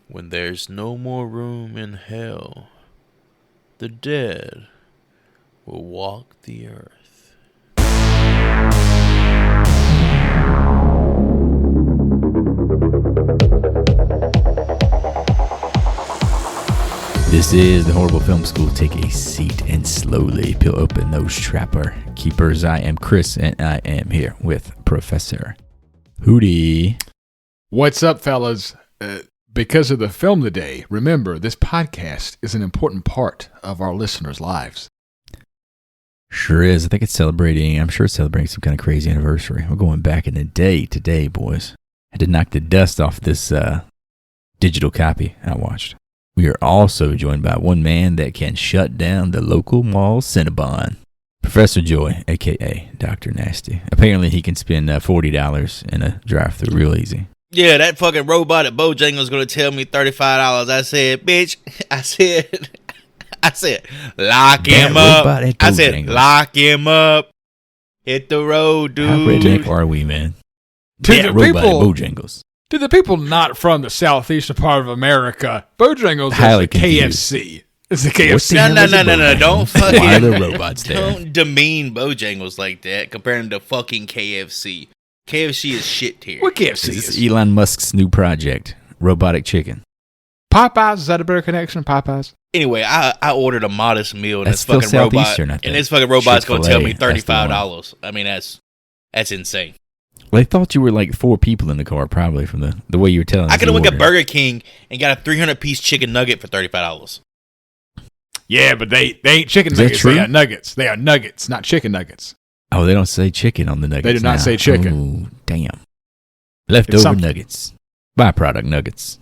When there's no more room in hell, the dead will walk the earth. This is the Horrible Film School. Take a seat and slowly peel open those trapper keepers. I am Chris, and I am here with Professor Hootie. What's up, fellas? Because of the film today, remember, this podcast is an important part of our listeners' lives. Sure is. I think it's celebrating, I'm sure it's celebrating some kind of crazy anniversary. We're going back in the day today, boys. I had to knock the dust off this digital copy I watched. We are also joined by one man that can shut down the local mall Cinnabon. Professor Joy, a.k.a. Dr. Nasty. Apparently he can spend $40 in a drive-thru real easy. Yeah, that fucking robot at Bojangles gonna tell me $35. I said, bitch. I said, lock him up. I said, lock him up. Hit the road, dude. How redneck are we, man? To the people, Bojangles. To the people not from the southeastern part of America, Bojangles is a KFC. It's a KFC. No. Don't fucking. Why are the robots there? Don't demean Bojangles like that comparing to fucking KFC. KFC is shit tier. What KFC This is Elon Musk's new project, robotic chicken. Popeyes? Is that a better connection? Popeyes? Anyway, I ordered a modest meal, and That's this fucking still robot, Southeastern, I think. and this fucking robot's gonna tell me Chick-fil-A, $35. I mean, that's insane. They thought you were like 4 people in the car, probably, from the way you were telling us. I could have you went to ordered. Burger King and got a 300-piece chicken nugget for $35. Yeah, but they ain't chicken Is that nuggets. true? They are nuggets. They are nuggets, not chicken nuggets. Oh, they don't say chicken on the nuggets. They do not now. say chicken. Oh, damn. Leftover nuggets. Byproduct nuggets.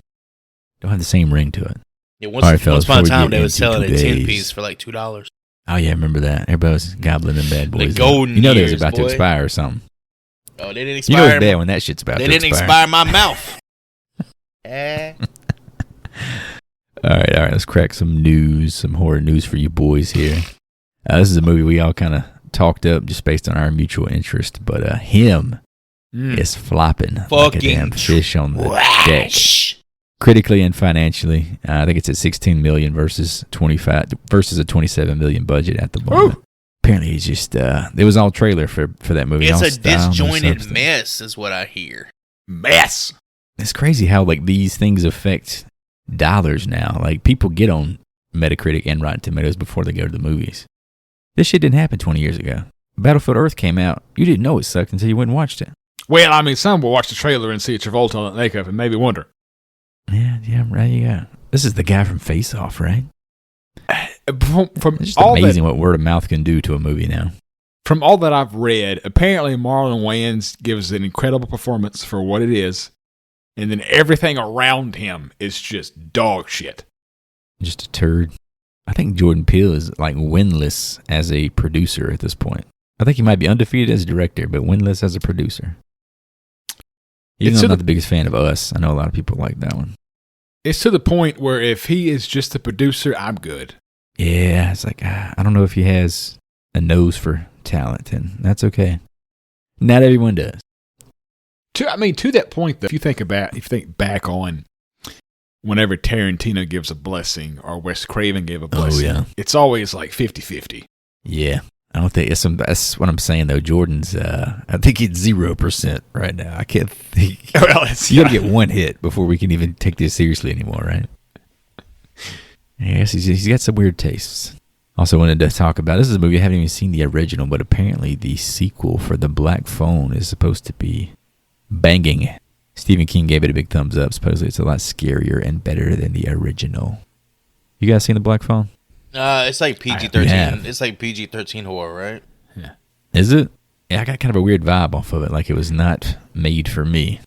Don't have the same ring to it. Yeah, All right, fellas, once upon a before we time, get they were into selling a today's- 10-piece for like $2. Oh, yeah, I remember that. Everybody was gobbling them bad boys. The golden You know they was years, about to boy. expire or something. Oh, they didn't You expire. know it's bad when that shit's about They to didn't expire my mouth. All right. Let's crack some news, some horror news for you boys here. This is a movie we all kind of talked up just based on our mutual interest, but him is flopping like a damn fish on the deck. Critically and financially, I think it's at $16 million versus a $27 million budget at the moment. Ooh. Apparently, he's just it was all trailer for that movie. It's all a style, no disjointed substance. mess, is what I hear. Mess. It's crazy how like these things affect dollars now. Like people get on Metacritic and Rotten Tomatoes before they go to the movies. This shit didn't happen 20 years ago. Battlefield Earth came out. You didn't know it sucked until you went and watched it. Well, I mean, some will watch the trailer and see Travolta on makeup and maybe wonder. Yeah, right. You got. This is the guy from Face Off, right? From It's just all amazing what word of mouth can do to a movie now. From all that I've read, apparently Marlon Wayans gives an incredible performance for what it is, and then everything around him is just dog shit. Just a turd. I think Jordan Peele is like winless as a producer at this point. I think he might be undefeated as a director, but winless as a producer. Even though I'm not the biggest fan of Us, I know a lot of people like that one. It's to the point where if he is just the producer, I'm good. Yeah, it's like, I don't know if he has a nose for talent, and that's okay. Not everyone does. To that point, though, if you think back on whenever Tarantino gives a blessing or Wes Craven gave a blessing, It's always like 50-50. Yeah. I don't think that's what I'm saying though. Jordan's, I think he's 0% right now. I can't think. Well, you gotta get one hit before we can even take this seriously anymore, right? Yes, he's got some weird tastes. Also wanted to talk about, this is a movie I haven't even seen the original, but apparently the sequel for The Black Phone is supposed to be banging. Stephen King gave it a big thumbs up. Supposedly it's a lot scarier and better than the original. You guys seen The Black Phone? It's like PG-13. It's like PG-13 horror, right? Yeah. Is it? Yeah, I got kind of a weird vibe off of it. Like it was not made for me.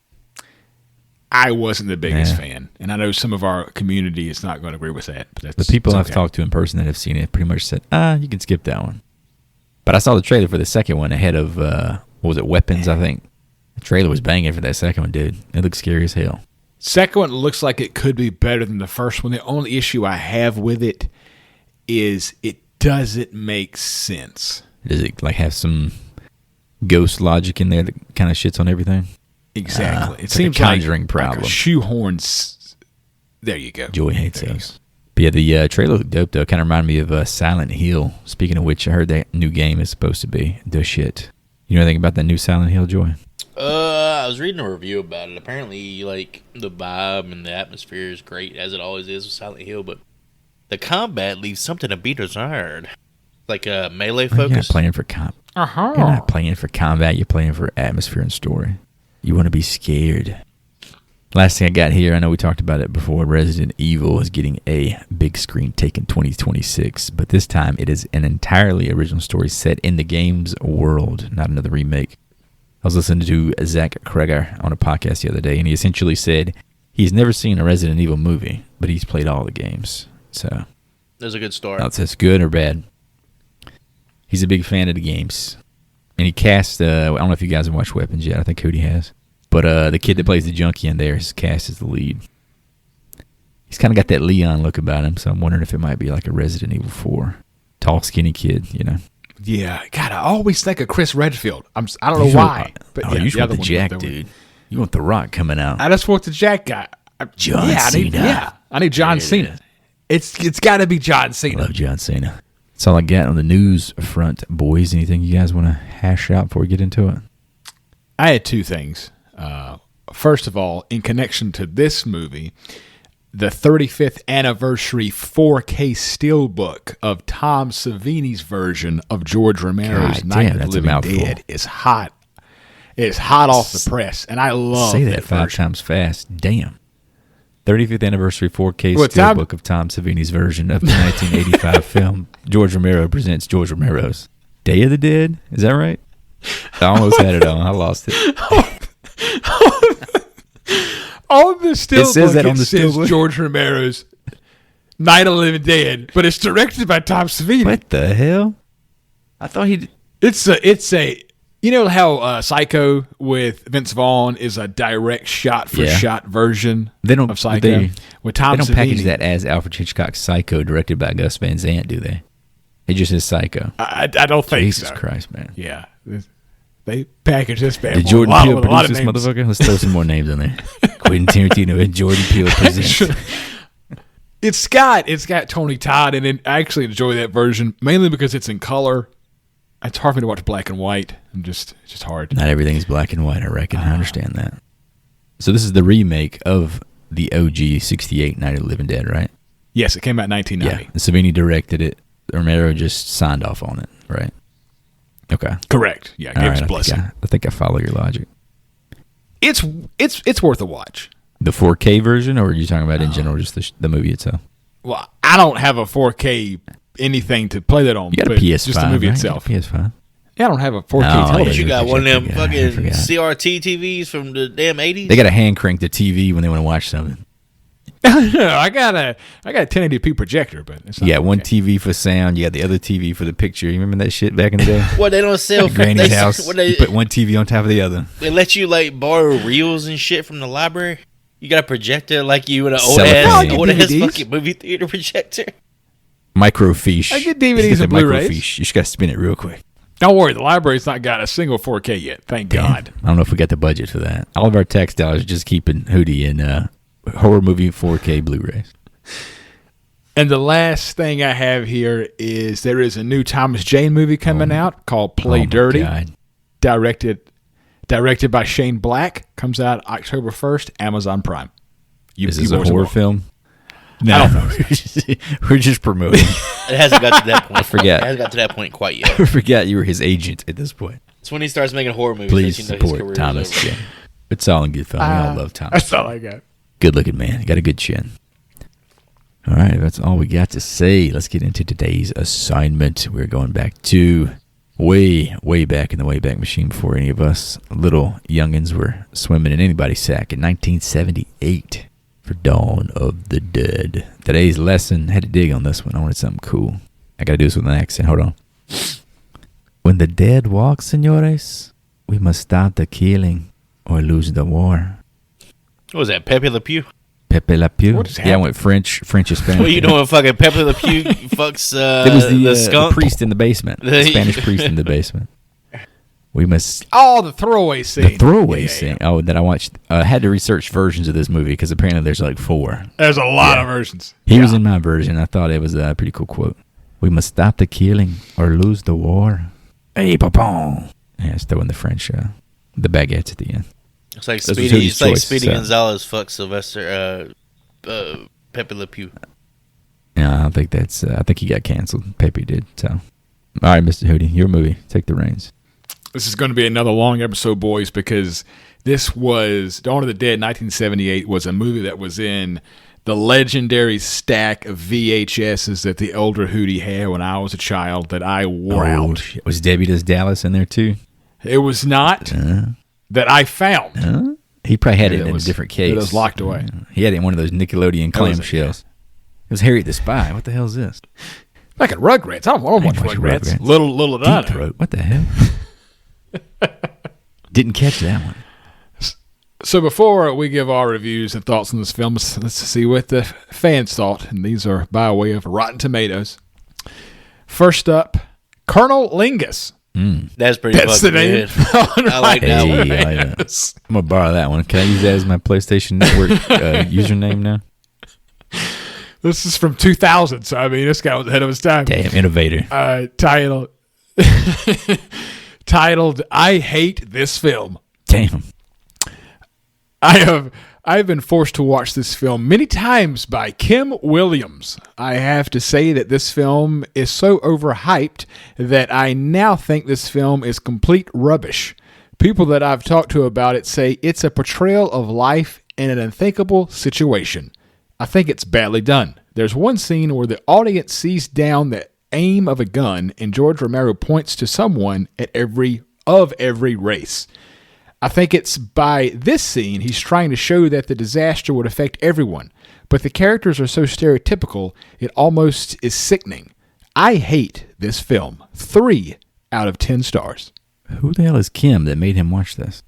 I wasn't the biggest fan, and I know some of our community is not going to agree with that. But the people I've talked to in person that have seen it pretty much said, you can skip that one. But I saw the trailer for the second one ahead of, what was it, Weapons, I think. The trailer was banging for that second one, dude. It looks scary as hell. Second one looks like it could be better than the first one. The only issue I have with it is it doesn't make sense. Does it like have some ghost logic in there that kind of shits on everything? Exactly. It it's seems like a conjuring problem. Like a shoehorn There you go. Joey hates those. But yeah, the trailer looked dope, though. Kind of reminded me of Silent Hill. Speaking of which, I heard that new game is supposed to be the shit. You know anything about that new Silent Hill, Joey? I was reading a review about it. Apparently, like, the vibe and the atmosphere is great, as it always is with Silent Hill, but the combat leaves something to be desired. Like a melee focus. You're not playing for You're not playing for combat. You're playing for atmosphere and story. You want to be scared. Last thing I got here, I know we talked about it before, Resident Evil is getting a big screen take in 2026, but this time it is an entirely original story set in the game's world, not another remake. I was listening to Zach Kreger on a podcast the other day, and he essentially said he's never seen a Resident Evil movie, but he's played all the games. So there's a good story. Now, it's good or bad. He's a big fan of the games. And he cast, I don't know if you guys have watched Weapons yet. I think Cody has. But the kid that plays the junkie in there is cast as the lead. He's kind of got that Leon look about him, so I'm wondering if it might be like a Resident Evil 4. Tall, skinny kid, you know. Yeah, God, I always think of Chris Redfield. I don't know why. But yeah, you want the Jack, dude. You want the Rock coming out. I just want the Jack guy. John Cena. I need John Cena. It's got to be John Cena. I love John Cena. That's all I got on the news front, boys. Anything you guys want to hash out before we get into it? I had two things. First of all, in connection to this movie, the 35th anniversary 4K steelbook of Tom Savini's version of George Romero's Night of the Living Dead is hot. It's hot off the press, and I love Say that 5 times fast. Damn. 35th anniversary 4K steelbook of Tom Savini's version of the 1985 film George Romero presents George Romero's Day of the Dead. Is that right? I almost had it on. I lost it. On the steelbook, it says that on the steelbook. George Romero's Night of the Living Dead, but it's directed by Tom Savini. What the hell? I thought he. It's a. You know how Psycho with Vince Vaughn is a direct shot-for-shot version of Psycho? With Tom they don't Savini. Package that as Alfred Hitchcock's Psycho, directed by Gus Van Sant, do they? It just is Psycho. I don't think so. Jesus Christ, man. Yeah. They package this bad. Did Jordan Peele produce this motherfucker? Let's throw some more names in there. Quentin Tarantino and Jordan Peele presents. It's got Tony Todd, and I actually enjoy that version, mainly because it's in color. It's hard for me to watch black and white. It's just hard. Not everything's black and white, I reckon. I understand that. So this is the remake of the OG 68 Night of the Living Dead, right? Yes, it came out in 1990. Yeah, Savini directed it. Romero just signed off on it, right? Okay. Correct. Yeah, gave his blessing. I think I follow your logic. It's worth a watch. The 4K version, or are you talking about in general, just the movie itself? Well, I don't have a 4K anything to play that on. You got a PS5, just the movie right? itself. PS5. Yeah, I don't have a 4K television. You got one of them fucking CRT TVs from the damn 80s? They got to hand crank the TV when they want to watch something. I got a 1080p projector, but it's not one TV for sound. You got the other TV for the picture. You remember that shit back in the day? What, they don't sell Granny's house. You put one TV on top of the other. They let you like borrow reels and shit from the library. You got a projector like you in an old ass fucking movie theater projector. Microfiche. I get DVDs and Blu-rays. You just got to spin it real quick. Don't worry, the library's not got a single 4K yet. Thank God. I don't know if we got the budget for that. All of our tax dollars are just keeping Hootie and horror movie 4K Blu-rays. And the last thing I have here is there is a new Thomas Jane movie coming out called Play Dirty. God. Directed by Shane Black. Comes out October 1st, Amazon Prime. Is this a horror film? No. I don't know. We're just promoting. It hasn't got to that point. I forgot. It hasn't got to that point quite yet. I forgot you were his agent at this point. It's when he starts making horror movies. Please support Thomas Jane. It's all in good fun. We all love Thomas. That's all I got. Good looking man. Got a good chin. All right, that's all we got to say. Let's get into today's assignment. We're going back to way back in the Wayback Machine before any of us little youngins were swimming in anybody's sack in 1978 for Dawn of the Dead. Today's lesson, had to dig on this one. I wanted something cool. I got to do this with an accent. Hold on. When the dead walk, senores, we must stop the killing or lose the war. What was that, Pepe Le Pew? Pepe Le Pew? What I went French Hispanic. What are you doing, fucking Pepe Le Pew? Fucks it was the skunk? priest in the basement. The Spanish priest in the basement. We must. Oh, the throwaway scene. The throwaway scene. Oh, that I watched. I had to research versions of this movie because apparently there's like 4. There's a lot of versions. He was in my version. I thought it was a pretty cool quote. We must stop the killing or lose the war. Hey, papa. Yeah, it's throwing the French, the baguettes at the end. It's like Speedy Gonzalez fucks Sylvester Pepe Le Pew. Yeah, I think that's. I think he got canceled. Pepe did. So, all right, Mr. Hootie, your movie. Take the reins. This is going to be another long episode, boys, because this was Dawn of the Dead 1978 was a movie that was in the legendary stack of VHSs that the older Hootie had when I was a child that I wore out. Shit. Was Debbie Does Dallas in there too? It was not that I found. He probably had it in a different case. It was locked away. He had it in one of those Nickelodeon clamshells. It was Harriet the Spy. What the hell is this? Like at Rugrats. I don't watch Rugrats. Little did I know. What the hell? Didn't catch that one. So before we give our reviews and thoughts on this film, let's see what the fans thought. And these are by way of Rotten Tomatoes. First up, Colonel Lingus. That's pretty fucking good. I like that one. I'm going to borrow that one. Can I use that as my PlayStation Network username now? This is from 2000, so I mean, this guy was ahead of his time. Damn, innovator. Titled, I Hate This Film. Damn. I've been forced to watch this film many times by Kim Williams. I have to say that this film is so overhyped that I now think this film is complete rubbish. People that I've talked to about it say it's a portrayal of life in an unthinkable situation. I think it's badly done. There's one scene where the audience sees down the aim of a gun and George Romero points to someone at every race. I think it's by this scene he's trying to show that the disaster would affect everyone, but the characters are so stereotypical it almost is sickening. I hate this film. 3 out of 10 stars. Who the hell is Kim that made him watch this?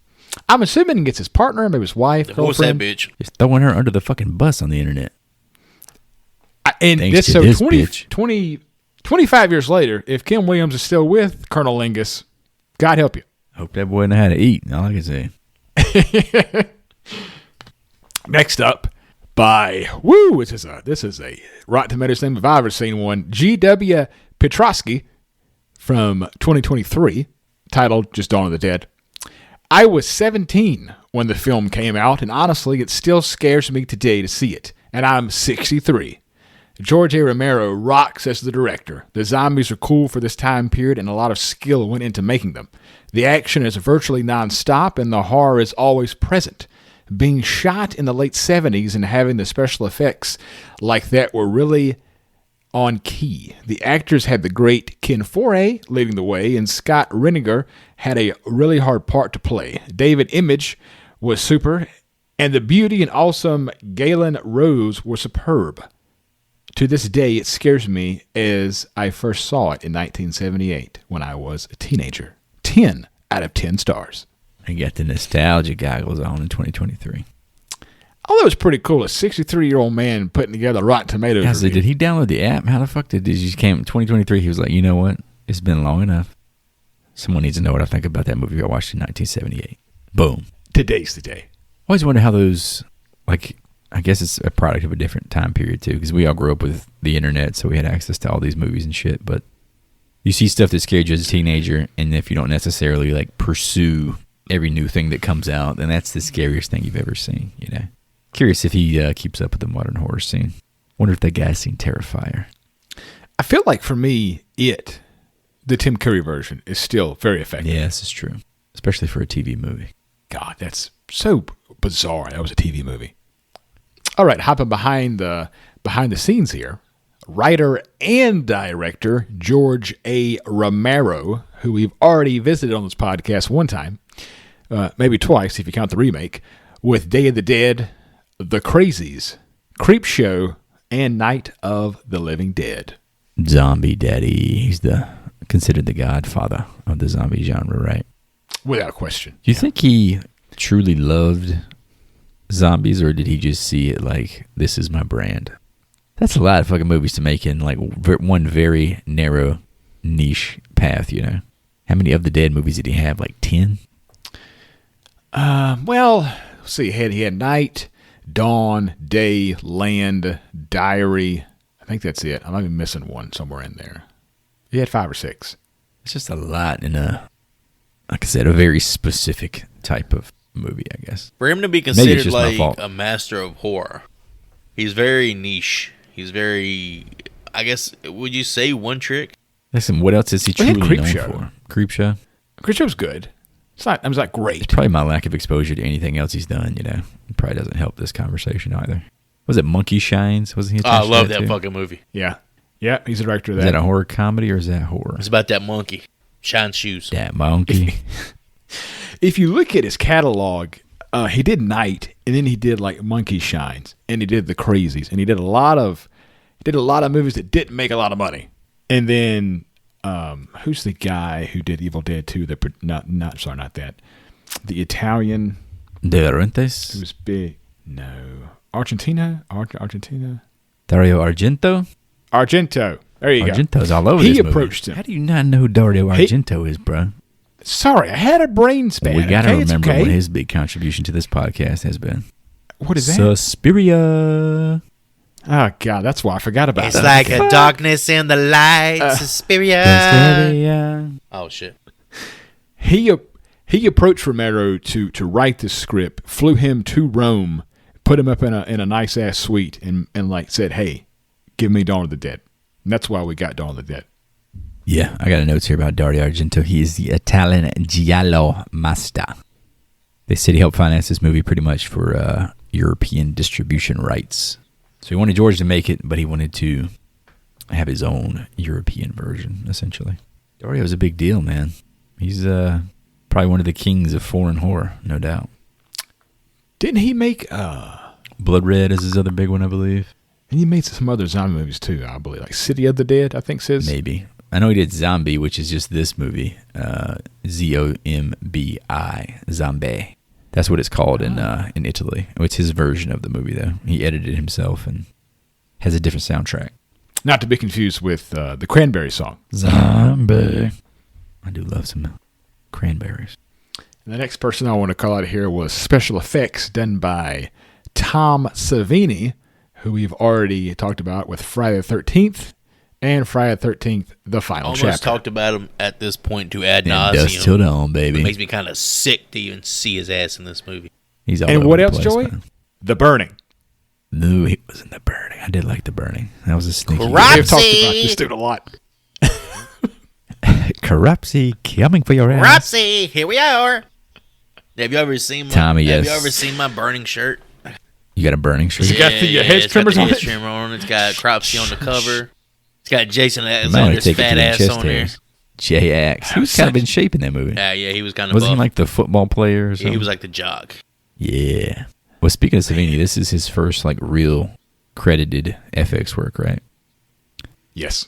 I'm assuming it's his partner, maybe his wife, girlfriend. Who's that bitch? Just throwing her under the fucking bus on the internet. And this 25 years later, if Kim Williams is still with Colonel Lingus, God help you. Hope that boy know how to eat. All I can say. Next up, this is a Rotten Tomatoes name if I've ever seen one. G.W. Petrosky from 2023, titled just Dawn of the Dead. I was 17 when the film came out, and honestly, it still scares me today to see it. And I'm 63. George A. Romero rocks as the director. The zombies are cool for this time period, and a lot of skill went into making them. The action is virtually nonstop, and the horror is always present. Being shot in the late 70s and having the special effects like that were really on key. The actors had the great Ken Foree leading the way, and Scott Reiniger had a really hard part to play. David Emge was super, and the beauty and awesome Gaylen Rose were superb. To this day, it scares me as I first saw it in 1978 when I was a teenager. 10 out of 10 stars. I got the nostalgia goggles on in 2023. Oh, that was pretty cool. A 63-year-old man putting together Rotten Tomatoes. Yeah, so did he download the app? How the fuck did he came in 2023? He was like, you know what? It's been long enough. Someone needs to know what I think about that movie I watched in 1978. Boom. Today's the day. I always wonder how those, like, I guess it's a product of a different time period too, because we all grew up with the internet, so we had access to all these movies and shit. But you see stuff that scared you as a teenager, and if you don't necessarily like pursue every new thing that comes out, then that's the scariest thing you've ever seen. You know, curious if he keeps up with the modern horror scene. Wonder if that guy's seen Terrifier. I feel like for me, the Tim Curry version is still very effective. Yeah, this is true, especially for a TV movie. God, that's so bizarre. That was a TV movie. All right, hopping behind the scenes here, writer and director George A. Romero, who we've already visited on this podcast one time, maybe twice if you count the remake, with Day of the Dead, The Crazies, Creepshow, and Night of the Living Dead. Zombie Daddy. He's considered the godfather of the zombie genre, right? Without question. Do you think he truly loved zombies, or did he just see it like, this is my brand? That's a lot of fucking movies to make in like one very narrow niche path, you know. How many of the Dead movies did he have? Like 10? Well, let's see. He had Night, Dawn, Day, Land, Diary. I think that's it. I might be missing one somewhere in there. He had 5 or 6. It's just a lot in like I said, a very specific type of movie, I guess. For him to be considered like a master of horror, he's very niche. He's very, I guess, would you say one trick? Listen, what else is he truly known for? Creepshow? Creepshow's good. It's not great. It's probably my lack of exposure to anything else he's done, you know. It probably doesn't help this conversation either. Was it Monkey Shines? Wasn't he? I love that fucking movie. Yeah. Yeah, he's the director of that. Is that a horror comedy or is that horror? It's about that monkey. Shines shoes. That monkey. If you look at his catalog, he did Night, and then he did like Monkey Shines, and he did The Crazies, and he did a lot of movies that didn't make a lot of money. And then who's the guy who did Evil Dead 2? Not that. The Italian. De Laurentiis? Who was big? No. Argentina. Dario Argento. There you go. Argento's all over. He this approached movie. him. How do you not know who Dario Argento is, bro? Sorry, I had a brain span. We got to remember what his big contribution to this podcast has been. What is that? Suspiria. Oh, God, that's why I forgot about it's that. It's like a darkness in the light, Suspiria. Oh, shit. He approached Romero to write the script, flew him to Rome, put him up in a nice-ass suite, and like said, hey, give me Dawn of the Dead. And that's why we got Dawn of the Dead. Yeah, I got a note here about Dario Argento. He is the Italian giallo master. They said he helped finance this movie pretty much for European distribution rights. So he wanted George to make it, but he wanted to have his own European version, essentially. Dario's a big deal, man. He's probably one of the kings of foreign horror, no doubt. Didn't he make... Blood Red is his other big one, I believe. And he made some other zombie movies, too, I believe. Like City of the Dead, I think says. Maybe. I know he did Zombie, which is just this movie. Zombi. Zombie. That's what it's called in Italy. It's his version of the movie, though. He edited it himself and has a different soundtrack. Not to be confused with the Cranberry song. Zombie. I do love some cranberries. And the next person I want to call out here was special effects done by Tom Savini, who we've already talked about with Friday the 13th and Friday the 13th, the final chapter. Almost talked about him at this point to ad nauseum. Dust till dawn, baby. It makes me kind of sick to even see his ass in this movie. He's all and over what the else, place, Joey? man. The Burning. No, he was in The Burning. I did like The Burning. That was a sneaky. We've talked about this dude a lot. Corrupsy coming for your ass. Rapsy, here we are. Have you ever seen my Tommy, yes. Have you ever seen my burning shirt? You got a burning shirt? It's got the hedge trimmers on it? It's got Cropsy on the cover. It's got Jason Might Alexander's take it fat to the ass chest on there. hairs. J-Ax. He was kind of in shape in that movie. Yeah, he was kind of Wasn't buff. he like the football player or something? Yeah, he was like the jock. Yeah. Well, speaking of Savini, this is his first like real credited FX work, right? Yes.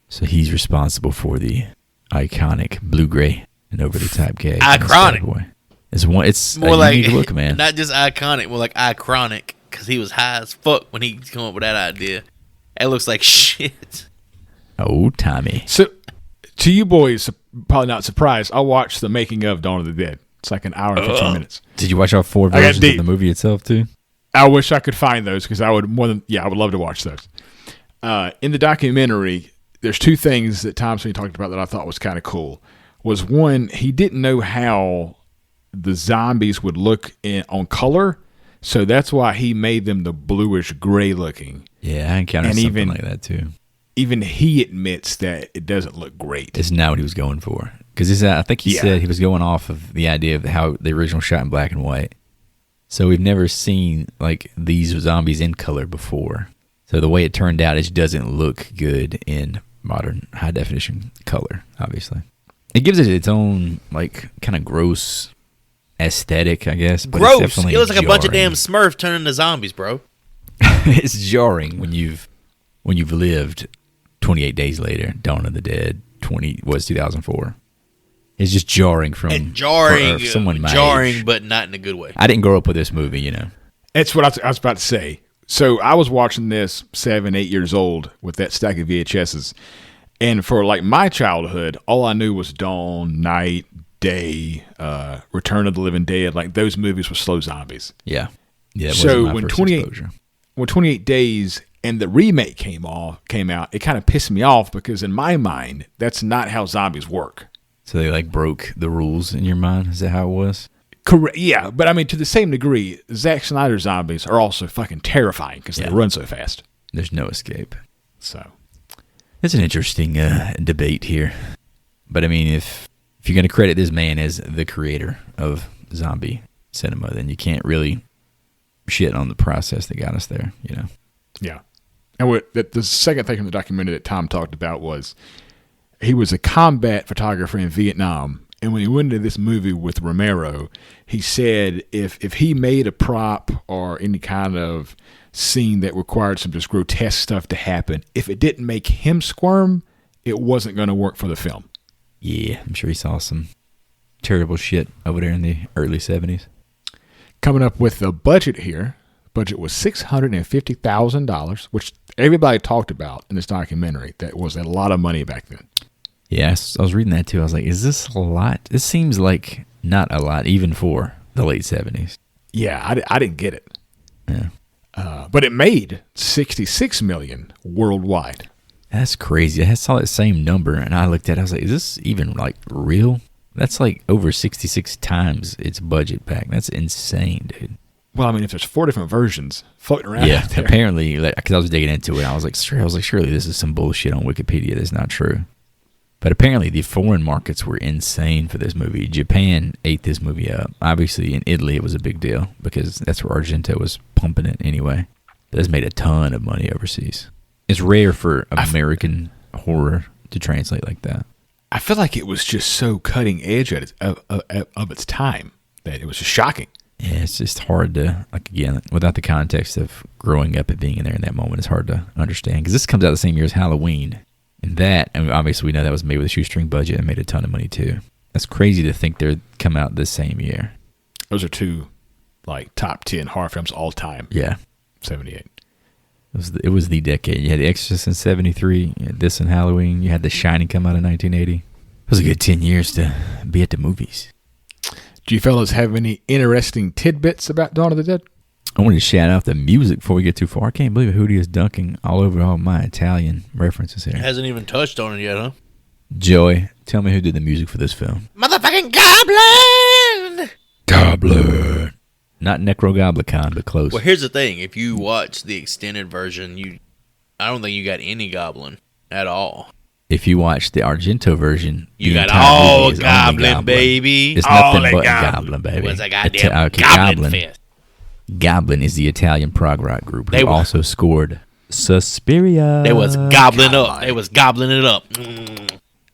So he's responsible for the iconic blue-gray and over-the-top gag. Iconic. It's more a like unique look, man. Not just iconic, more like iconic, because he was high as fuck when he came up with that idea. It looks like shit. Oh, Tommy. So, to you boys, probably not surprised, I watched the making of Dawn of the Dead. It's like an hour and 15 minutes. Did you watch all 4 versions of the movie itself, too? I wish I could find those because I would love to watch those. In the documentary, there's 2 things that Tom Sweeney talked about that I thought was kind of cool. Was one, he didn't know how the zombies would look on color, so that's why he made them the bluish gray looking. Yeah, I encountered something like that too. Even he admits that it doesn't look great. It's not what he was going for, because I think he said he was going off of the idea of how the original shot in black and white. So we've never seen like these zombies in color before. So the way it turned out, it doesn't look good in modern high definition color. Obviously, it gives it its own like kind of gross aesthetic, I guess. But Gross. It's definitely it looks like jarring. a bunch of damn Smurfs turning into zombies, bro. It's jarring when you've lived 28 days later. Dawn of the Dead 2004. It's just jarring from someone my jarring, age. but not in a good way. I didn't grow up with this movie, you know. It's what I was about to say. So I was watching this 7, 8 years old with that stack of VHSs, And for like my childhood, all I knew was Dawn, Night, Day, Return of the Living Dead. Like those movies were slow zombies. Yeah. Yeah. So when 28 Days and the remake came out, it kind of pissed me off because in my mind, that's not how zombies work. So they like broke the rules in your mind? Is that how it was? Correct. Yeah, but I mean, to the same degree, Zack Snyder's zombies are also fucking terrifying because they run so fast. There's no escape. So it's an interesting debate here. But I mean, if you're going to credit this man as the creator of zombie cinema, then you can't really shit on the process that got us there, you know? Yeah. And the second thing from the documentary that Tom talked about was he was a combat photographer in Vietnam. And when he went into this movie with Romero, he said if he made a prop or any kind of scene that required some just grotesque stuff to happen, if it didn't make him squirm, it wasn't going to work for the film. Yeah, I'm sure he saw some terrible shit over there in the early 70s. Coming up with the budget here. Budget was $650,000, which everybody talked about in this documentary. That was a lot of money back then. Yeah, I was reading that too. I was like, is this a lot? This seems like not a lot, even for the late 70s. Yeah, I didn't get it. Yeah. But it made $66 million worldwide. That's crazy. I saw that same number, and I looked at it. I was like, is this even, like, real? That's, like, over 66 times its budget back. That's insane, dude. Well, I mean, if there's 4 different versions floating around out there. Apparently, because I was digging into it, I was like, surely this is some bullshit on Wikipedia that's not true. But apparently the foreign markets were insane for this movie. Japan ate this movie up. Obviously, in Italy, it was a big deal because that's where Argento was pumping it anyway. But it's made a ton of money overseas. It's rare for American horror to translate like that. I feel like it was just so cutting edge of its time that it was just shocking. Yeah, it's just hard to, like, again, without the context of growing up and being in there in that moment, it's hard to understand. Because this comes out the same year as Halloween. And that, I mean, obviously we know that was made with a shoestring budget and made a ton of money too. That's crazy to think they'd come out this same year. Those are two, like, top 10 horror films all time. Yeah. 78. It was the decade. You had The Exorcist in 73, you had this in Halloween, you had The Shining come out in 1980. It was a good 10 years to be at the movies. Do you fellas have any interesting tidbits about Dawn of the Dead? I wanted to shout out the music before we get too far. I can't believe Hootie is dunking all over all my Italian references here. Hasn't even touched on it yet, huh? Joey, tell me who did the music for this film. Motherfucking Goblin! Goblin. Not Necrogoblicon, but close. Well, here's the thing. If you watch the extended version, I don't think you got any Goblin at all. If you watch the Argento version, you got all Goblin, baby. It's nothing but Goblin, baby. It was a goddamn Goblin fest. Goblin is the Italian prog rock group who also scored Suspiria. They was gobbling up. They was gobbling it up.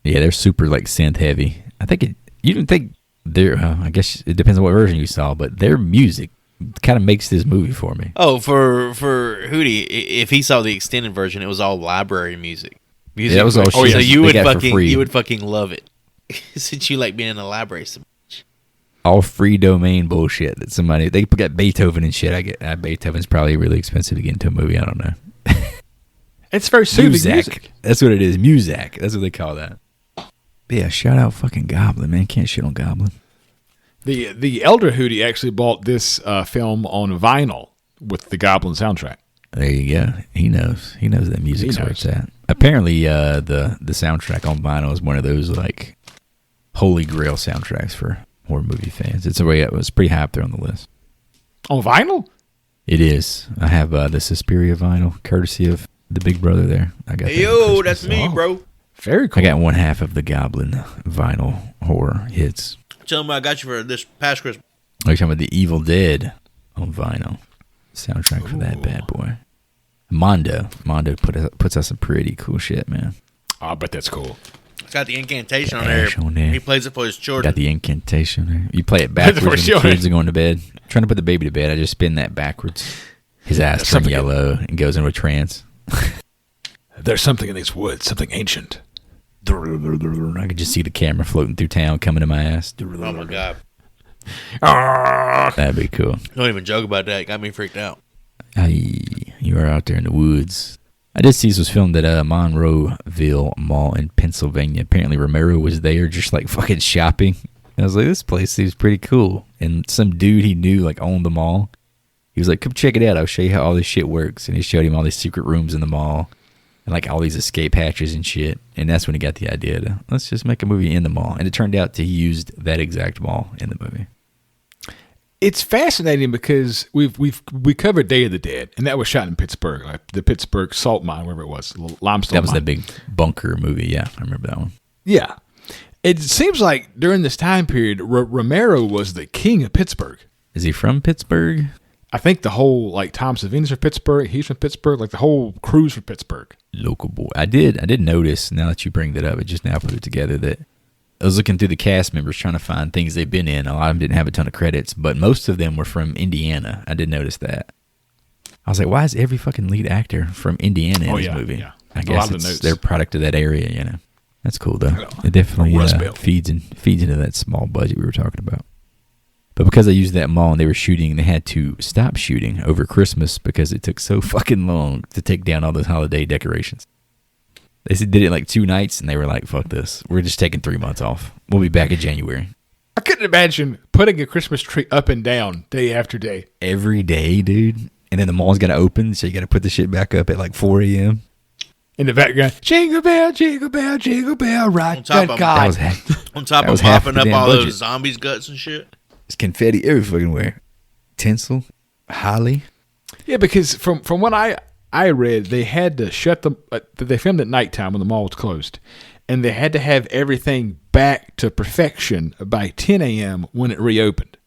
Yeah, they're super like synth heavy. I think you didn't think their. I guess it depends on what version you saw, but their music kind of makes this movie for me. Oh, for Hootie, if he saw the extended version, it was all library music. Yeah, that was all. So you would fucking love it since you like being in the library so much. All free domain bullshit that somebody they got Beethoven and shit. I get Beethoven's probably really expensive to get into a movie. I don't know. It's very soothing music. That's what it is. Muzak. That's what they call that. But yeah, shout out fucking Goblin, man. Can't shit on Goblin. The elder Hootie actually bought this film on vinyl with the Goblin soundtrack. There you go. He knows. He knows that music's where it's at. Apparently, the soundtrack on vinyl is one of those like holy grail soundtracks for horror movie fans. It's pretty high up there on the list. On vinyl? It is. I have the Suspiria vinyl, courtesy of the big brother there. I got. Hey, yo, that's me, bro. Very cool. I got one half of the Goblin vinyl horror hits. Tell them what I got you for this past Christmas. Are you talking about the Evil Dead on vinyl? Soundtrack for that bad boy. Mondo puts out some pretty cool shit, man. I bet that's cool. It's got the incantation on there. He plays it for his children. Got the incantation there. You play it backwards when the kids are going to bed. Trying to put the baby to bed, I just spin that backwards. His eyes turn yellow and goes into a trance. There's something in these woods, something ancient. I could just see the camera floating through town coming to my ass. Oh my God. That'd be cool. Don't even joke about that. It got me freaked out. You are out there in the woods. I did see this was filmed at Monroeville Mall in Pennsylvania. Apparently Romero was there just like fucking shopping. I was like, this place seems pretty cool. And some dude he knew like owned the mall. He was like, come check it out. I'll show you how all this shit works. And he showed him all these secret rooms in the mall and like all these escape hatches and shit. And that's when he got the idea to, let's just make a movie in the mall. And it turned out that he used that exact mall in the movie. It's fascinating because we covered Day of the Dead, and that was shot in Pittsburgh, like the Pittsburgh salt mine, wherever it was, limestone. That was mine. that big bunker movie. Yeah, I remember that one. Yeah, it seems like during this time period, Romero was the king of Pittsburgh. Is he from Pittsburgh? I think the whole like Tom Savini's from Pittsburgh. He's from Pittsburgh. Like the whole crew's from Pittsburgh. Local boy. I did notice. Now that you bring that up, I just now put it together that. I was looking through the cast members trying to find things they've been in. A lot of them didn't have a ton of credits, but most of them were from Indiana. I did notice that. I was like, why is every fucking lead actor from Indiana in this movie? Yeah. I guess they're product of that area, you know. That's cool, though. It definitely feeds into that small budget we were talking about. But because they used that mall and they were shooting, they had to stop shooting over Christmas because it took so fucking long to take down all those holiday decorations. They did it like 2 nights, and they were like, fuck this. We're just taking 3 months off. We'll be back in January. I couldn't imagine putting a Christmas tree up and down day after day. Every day, dude. And then the mall's got to open, so you got to put the shit back up at like 4 a.m. In the background, jingle bell, jingle bell, jingle bell, right? On top of mopping up all those zombies' guts and shit. It's confetti every fucking where. Tinsel, holly. Yeah, because from what I read, they had to shut them. They filmed at nighttime when the mall was closed, and they had to have everything back to perfection by 10 a.m. when it reopened.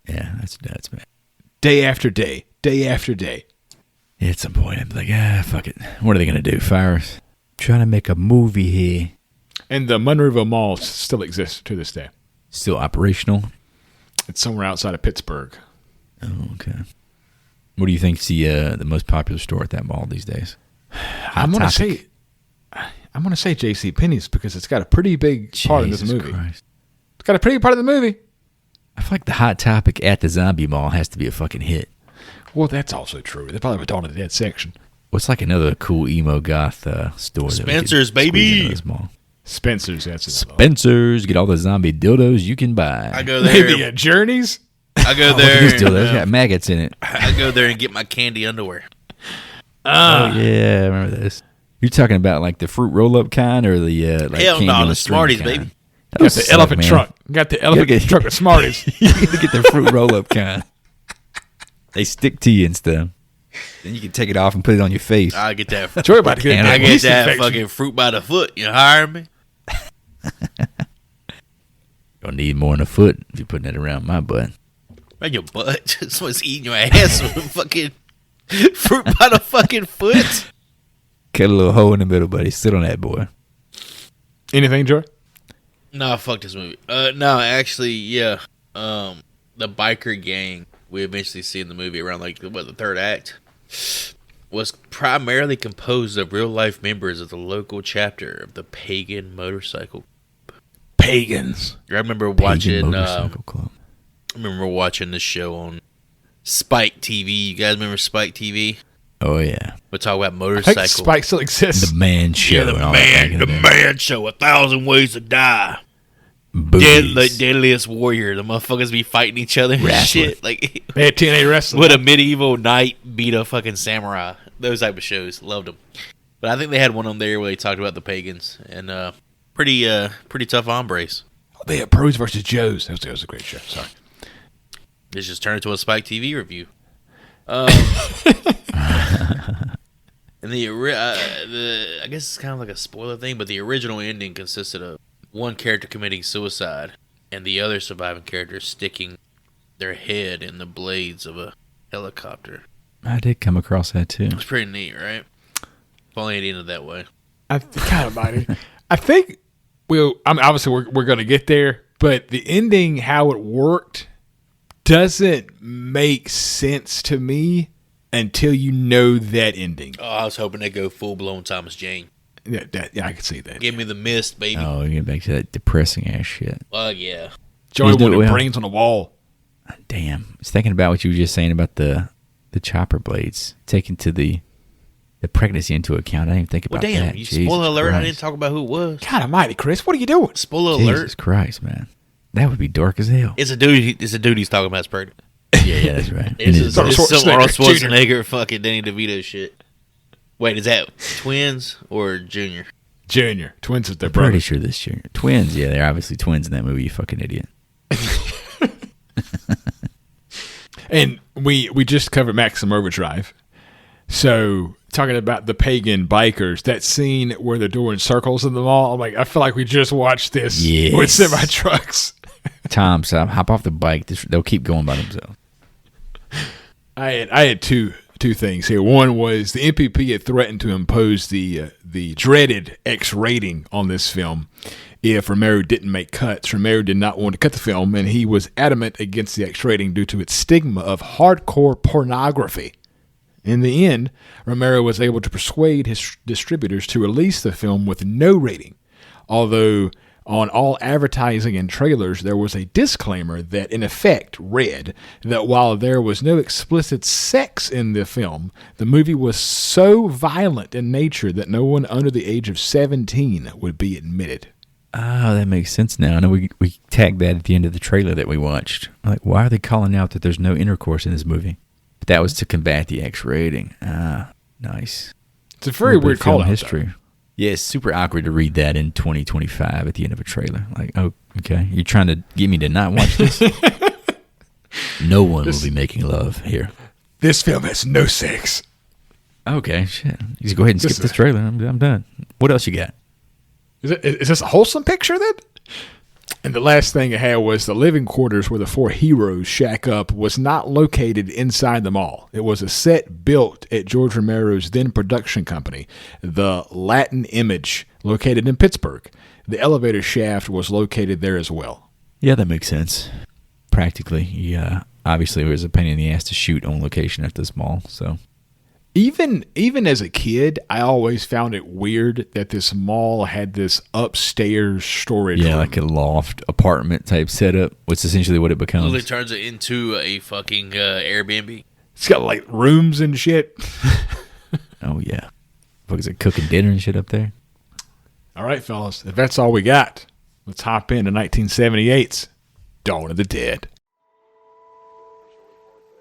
Yeah, that's nuts, man. Day after day, day after day. Yeah, at some point, I'd be like, fuck it. What are they gonna do? Fire us? Trying to make a movie here. And the Monroeville Mall still exists to this day. Still operational. It's somewhere outside of Pittsburgh. Oh, okay. What do you think's the most popular store at that mall these days? I'm gonna say J.C. Penney's because it's got a pretty big part in this movie. Christ. It's got a pretty part of the movie. I feel like the Hot Topic at the Zombie Mall has to be a fucking hit. Well, that's also true. They probably have a Dawn of the Dead section. What's like another cool emo goth store? Spencer's, baby. Spencer's, that's it. Spencer's, get all the zombie dildos you can buy. I go there. Maybe at Journeys. I go there. This dildo's got maggots in it. I go there and get my candy underwear. Oh yeah, I remember this. You're talking about like the fruit roll-up kind or the like hell no, the Smarties Smarties, baby. Got the elephant trunk. Got the elephant trunk with Smarties. You get the fruit roll-up kind. They stick to you and stuff. Then you can take it off and put it on your face. I get that. Joy about to get I get that fucking fruit by the foot. You hire me? Gonna need more than a foot if you're putting it around my butt. Around your butt? Someone's eating your ass with fucking fruit by the fucking foot. Cut a little hole in the middle, buddy. Sit on that boy. Anything, Joy? No, fuck this movie. No, actually, yeah. The biker gang we eventually see in the movie around like the third act was primarily composed of real life members of the local chapter of the Pagan Motorcycle. Pagans. I remember Pagan watching. Motorcycle Club. I remember watching this show on Spike TV. You guys remember Spike TV? Oh yeah. We talk about I motorcycle. think Spike still exists. The Man Show. Yeah, the man show. 1,000 Ways to Die. Deadliest Warrior. The motherfuckers be fighting each other and shit. Like They had TNA wrestling. would a medieval knight beat a fucking samurai? Those type of shows. Loved them. But I think they had one on there where they talked about the pagans and pretty tough hombres. They had Pros versus Joes. That was a great show. Sorry. This just turned into a Spike TV review. And I guess it's kind of like a spoiler thing, but the original ending consisted of one character committing suicide and the other surviving character sticking their head in the blades of a helicopter. I did come across that too. It's pretty neat, right? If only it ended that way. I kind of might. I think obviously we're going to get there, but the ending, how it worked, doesn't make sense to me until you know that ending. Oh, I was hoping they'd go full blown Thomas Jane. Yeah, I can see that. Give me the mist, baby. Oh, you get back to that depressing ass shit. Oh yeah. Joey wanted brains on the wall. Damn. I was thinking about what you were just saying about the chopper blades taken to the the pregnancy into account. I didn't even think about that. You Jesus spoiler alert, Christ. I didn't talk about who it was. God almighty, Chris, what are you doing? Spoiler Jesus alert. Christ, man. That would be dark as hell. It's a dude he's talking about is pregnant. Yeah, that's right. It's Arnold some Arnold Schwarzenegger. Schwarzenegger fucking Danny DeVito shit. Wait, is that twins or Junior? Junior. Twins is their I'm brother. pretty sure this year. Twins, yeah, they're obviously twins in that movie, you fucking idiot. And we just covered Maximum Overdrive. So, talking about the pagan bikers, that scene where they're doing circles in the mall, I'm like, I feel like we just watched this with semi-trucks. Tom, so hop off the bike. They'll keep going by themselves. I had two things here. One was the MPP had threatened to impose the dreaded X rating on this film if Romero didn't make cuts. Romero did not want to cut the film, and he was adamant against the X rating due to its stigma of hardcore pornography. In the end, Romero was able to persuade his distributors to release the film with no rating, although on all advertising and trailers, there was a disclaimer that, in effect, read that while there was no explicit sex in the film, the movie was so violent in nature that no one under the age of 17 would be admitted. Oh, that makes sense now. I know we tagged that at the end of the trailer that we watched. Like, why are they calling out that there's no intercourse in this movie? But that was to combat the X rating. Ah, nice. It's a very weird call history. Though. Yeah, it's super awkward to read that in 2025 at the end of a trailer. Like, oh, okay, you're trying to get me to not watch this? No one will be making love here. This film has no sex. Okay, shit. You just go ahead and skip this trailer. I'm done. What else you got? Is this a wholesome picture then? And the last thing I had was the living quarters where the four heroes shack up was not located inside the mall. It was a set built at George Romero's then production company, the Latin Emge, located in Pittsburgh. The elevator shaft was located there as well. Yeah, that makes sense. Practically, yeah. Obviously, it was a pain in the ass to shoot on location at this mall, so... Even as a kid, I always found it weird that this mall had this upstairs storage room. Like a loft apartment type setup, which is essentially what it becomes. Literally turns it into a fucking Airbnb. It's got like rooms and shit. Oh, yeah. Fuck, is it cooking dinner and shit up there? All right, fellas, if that's all we got, let's hop into 1978's Dawn of the Dead.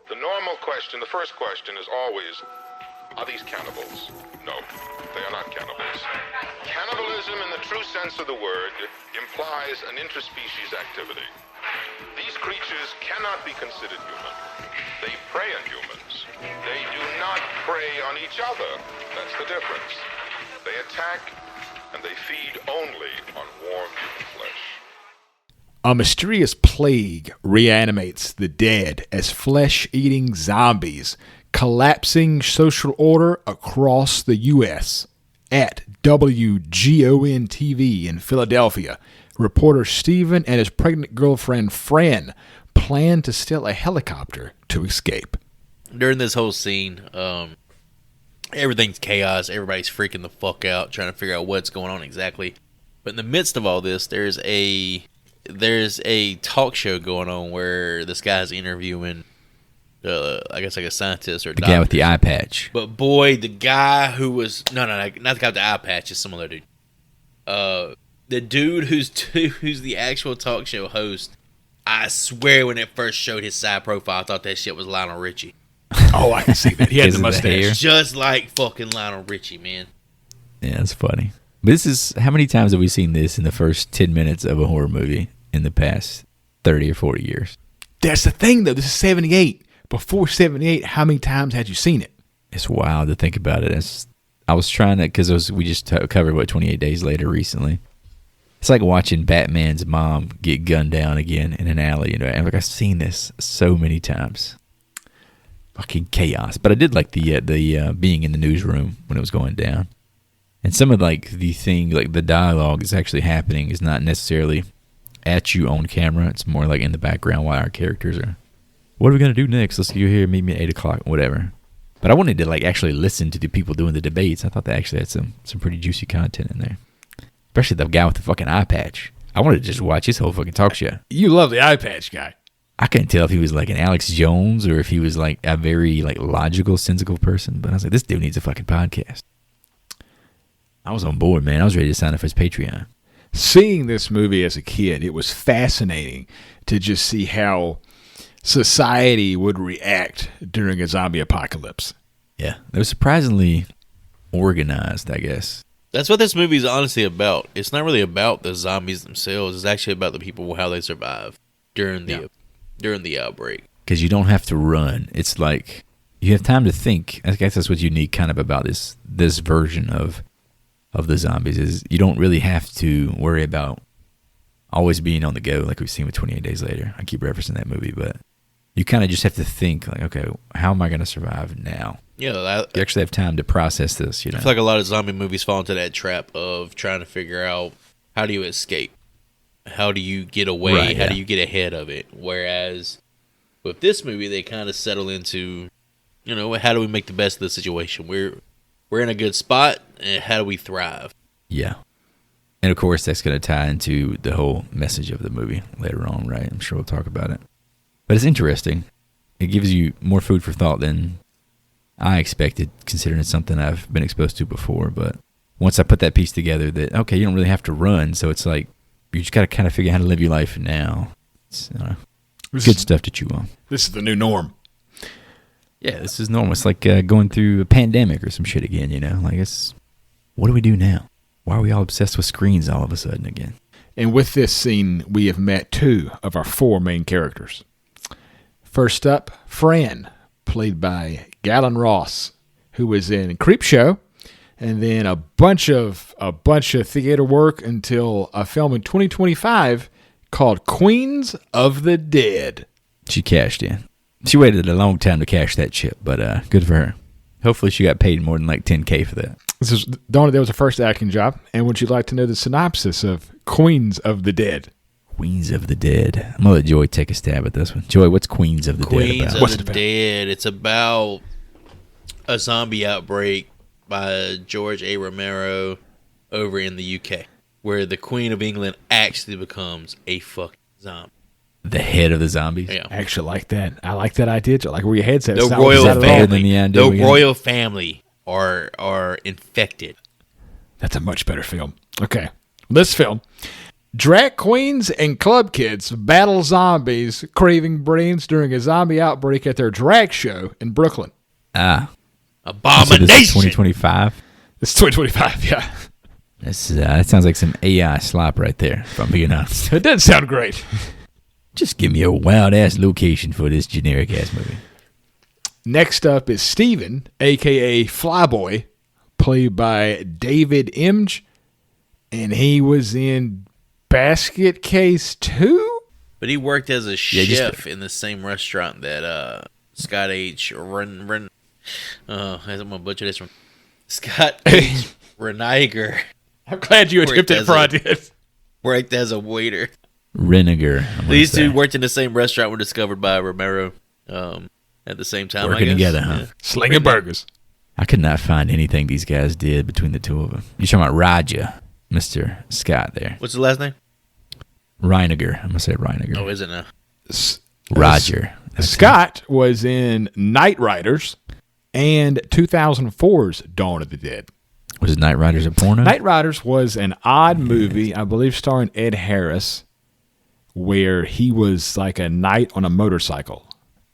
The normal question, the first question is always, are these cannibals? No, they are not cannibals. Cannibalism in the true sense of the word implies an interspecies activity. These creatures cannot be considered human. They prey on humans. They do not prey on each other. That's the difference. They attack and they feed only on warm human flesh. A mysterious plague reanimates the dead as flesh-eating zombies, collapsing social order across the U.S. At WGON-TV in Philadelphia, reporter Stephen and his pregnant girlfriend Fran plan to steal a helicopter to escape. During this whole scene, everything's chaos. Everybody's freaking the fuck out, trying to figure out what's going on exactly. But in the midst of all this, there's a talk show going on where this guy's interviewing, I guess like a scientist or a doctor. Guy with the eye patch. But boy, the guy who was not the guy with the eye patch, is some other dude. The dude who's the actual talk show host. I swear, when it first showed his side profile, I thought that shit was Lionel Richie. Oh, I can see that. He had the mustache, just like fucking Lionel Richie, man. Yeah, that's funny. But this is, how many times have we seen this in the first 10 minutes of a horror movie in the past 30 or 40 years? That's the thing, though. This is 78. Before 78, how many times had you seen it? It's wild to think about it. I was trying to, because we just covered, 28 Days Later recently. It's like watching Batman's mom get gunned down again in an alley. You know, and like, I've seen this so many times. Fucking chaos. But I did like the being in the newsroom when it was going down. And some of like the thing, like the dialogue is actually happening is not necessarily at you on camera. It's more like in the background while our characters are, what are we going to do next? Let's go here, meet me at 8 o'clock, whatever. But I wanted to like actually listen to the people doing the debates. I thought they actually had some pretty juicy content in there. Especially the guy with the fucking eye patch. I wanted to just watch his whole fucking talk show. You love the eye patch guy. I couldn't tell if he was like an Alex Jones or if he was like a very like logical, sensical person. But I was like, this dude needs a fucking podcast. I was on board, man. I was ready to sign up for his Patreon. Seeing this movie as a kid, it was fascinating to just see how society would react during a zombie apocalypse. Yeah, they were surprisingly organized, I guess. That's what this movie is honestly about. It's not really about the zombies themselves. It's actually about the people, how they survive during the outbreak. Because you don't have to run. It's like you have time to think. I guess that's what's unique kind of about this version of the zombies is you don't really have to worry about always being on the go like we've seen with 28 Days Later. I keep referencing that movie, but you kind of just have to think like, okay, how am I going to survive now? Yeah, you actually have time to process this. You know, I feel like a lot of zombie movies fall into that trap of trying to figure out how do you escape, how do you get away, right, how do you get ahead of it. Whereas with this movie, they kind of settle into, you know, how do we make the best of the situation? We're in a good spot, and how do we thrive? Yeah. And, of course, that's going to tie into the whole message of the movie later on, right? I'm sure we'll talk about it. But it's interesting. It gives you more food for thought than I expected, considering it's something I've been exposed to before. But once I put that piece together that, okay, you don't really have to run, so it's like you just got to kind of figure out how to live your life now. It's good stuff to chew on. This is the new norm. Yeah, this is normal. It's like going through a pandemic or some shit again, you know? Like, what do we do now? Why are we all obsessed with screens all of a sudden again? And with this scene, we have met 2 of our 4 main characters. First up, Fran, played by Gaylen Ross, who was in Creepshow, and then a bunch of theater work until a film in 2025 called Queens of the Dead. She cashed in. She waited a long time to cash that chip, but good for her. Hopefully she got paid more than like $10K for that. That was her first acting job. And would you like to know the synopsis of Queens of the Dead? Queens of the Dead. I'm going to let Joy take a stab at this one. Joy, what's Queens of the Dead about? Queens of the Dead. It's about a zombie outbreak by George A. Romero over in the UK, where the Queen of England actually becomes a fucking zombie. The head of the zombies? Yeah. I actually like that. I like that idea. I like where your head's at. The royal family are infected. That's a much better film. Okay. This film, drag queens and club kids battle zombies craving brains during a zombie outbreak at their drag show in Brooklyn. Abomination. So this is 2025? It's 2025, yeah. That sounds like some AI slop right there, if I'm being honest. It doesn't sound great. Just give me a wild-ass location for this generic-ass movie. Next up is Steven, a.k.a. Flyboy, played by David Emge, and he was in Basket Case 2? But he worked as a chef in the same restaurant that Scott H. I'm going to butcher this one. Scott H. Reiniger. I'm glad you attempted before I did. Worked as a waiter. Reiniger. These two worked in the same restaurant, were discovered by Romero at the same time. Working together, huh? Yeah. Slinging burgers. I could not find anything these guys did between the two of them. You're talking about Raja, Mr. Scott there. What's the last name? Reiniger. I'm going to say Reiniger. Oh, is it now? Roger. Scott was in Night Riders and 2004's Dawn of the Dead. Was Night Riders a porno? Night Riders was an odd movie, I believe starring Ed Harris, where he was like a knight on a motorcycle.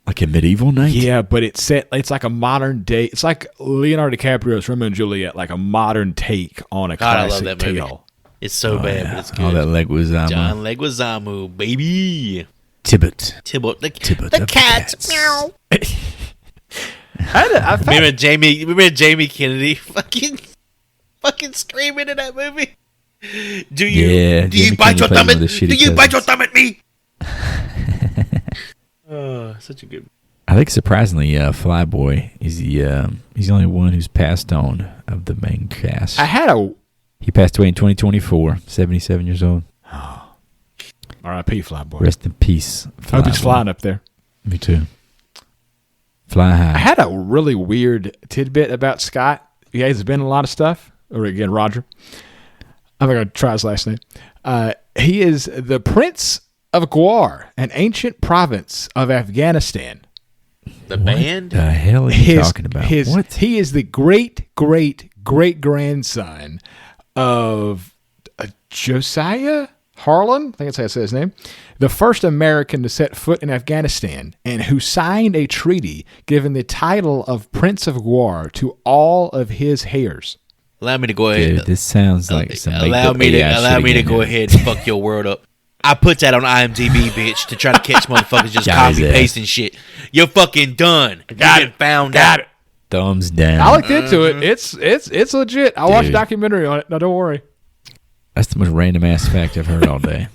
Like a medieval knight? Yeah, but it's like a modern day. It's like Leonardo DiCaprio's Romeo and Juliet, like a modern take on a classic I love that movie. tale. It's so bad, but it's good. Oh, that Leguizamo. John Leguizamo, baby. Tybalt. The cat. Meow. I remember Jamie Kennedy fucking screaming in that movie. Do you bite your thumb at me? Such a good. I think surprisingly, Flyboy is he's the only one who's passed on of the main cast. He passed away in 2024, 77 years old. R.I.P. Flyboy. Rest in peace. I hope he's flying up there. Me too. Fly high. I had a really weird tidbit about Scott. Yeah, he's been in a lot of stuff. Or again, Roger. I'm not going to try his last name. He is the Prince of Gwar, an ancient province of Afghanistan. The band? The hell are you talking about? What? He is the great-great-great-grandson of Josiah Harlan, I think that's how I say his name, the first American to set foot in Afghanistan, and who signed a treaty giving the title of Prince of Gwar to all of his heirs. Allow me to go ahead. Dude, this sounds like some allow me to go ahead and fuck your world up. I put that on IMDb, bitch, to try to catch motherfuckers just copy pasting shit. You're fucking done. Got it. Found out. It. Thumbs down. I looked into it. It's legit. I watched a documentary on it. No, don't worry. That's the most random ass fact I've heard all day.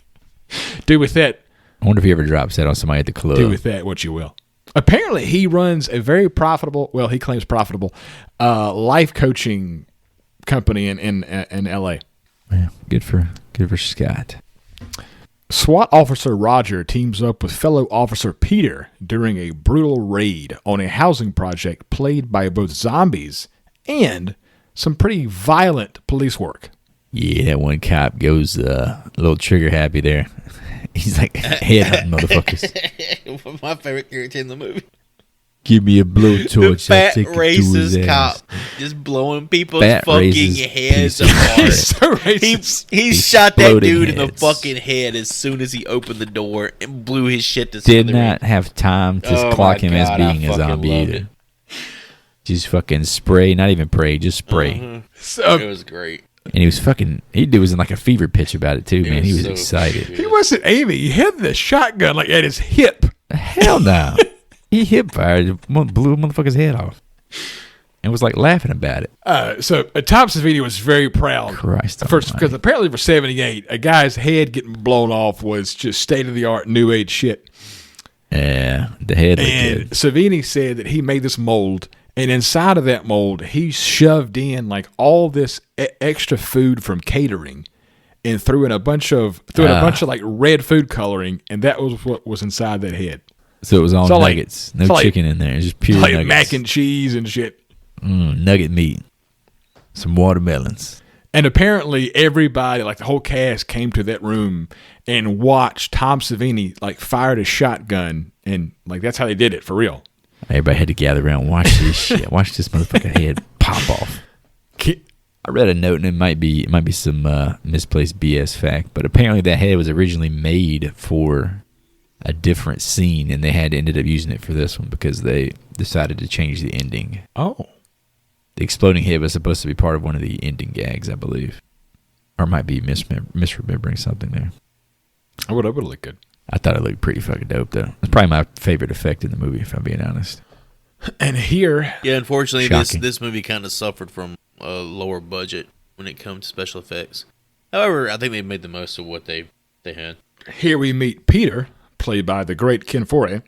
Do with that. I wonder if he ever drops that on somebody at the club. Do with that what you will. Apparently, he runs a very profitable, well, he claims profitable, life coaching company in L.A. Yeah, good for Scott. SWAT officer Roger teams up with fellow officer Peter during a brutal raid on a housing project plagued by both zombies and some pretty violent police work. Yeah, that one cop goes a little trigger happy there. He's like headhunting motherfuckers. My favorite character in the movie. Give me a blowtorch. The fat racist cop just blowing people's fucking heads apart. He's so racist. He shot that dude in the fucking head as soon as he opened the door and blew his shit to Did not have time to clock him as being a zombie either. either. Just fucking spray, not even pray, just spray. It was great. And he was fucking, he was in like a fever pitch about it too, man. He was so excited. He wasn't aiming. He had the shotgun like at his hip. Hell no. He hip fired, blew a motherfucker's head off, and was like laughing about it. So Tom Savini was very proud. Christ, because apparently for '78, a guy's head getting blown off was just state of the art new age shit. Yeah, the head. And Savini said that he made this mold, and inside of that mold, he shoved in like all this extra food from catering, and threw in a bunch of like red food coloring, and that was what was inside that head. So it was all nuggets. No chicken in there. It's just pure nuggets. Mac and cheese and shit. Nugget meat. Some watermelons. And apparently everybody, like the whole cast, came to that room and watched Tom Savini like fired a shotgun, and like that's how they did it for real. Everybody had to gather around and watch this shit. Watch this motherfucking head pop off. I read a note, and it might be some misplaced BS fact, but apparently that head was originally made for a different scene, and they ended up using it for this one because they decided to change the ending. Oh. The exploding head was supposed to be part of one of the ending gags, I believe. Or might be misremembering something there. It would have looked good. I thought it looked pretty fucking dope, though. It's probably my favorite effect in the movie, if I'm being honest. And here... Yeah, unfortunately, this movie kind of suffered from a lower budget when it comes to special effects. However, I think they made the most of what they had. Here we meet Peter, played by the great Ken Foree,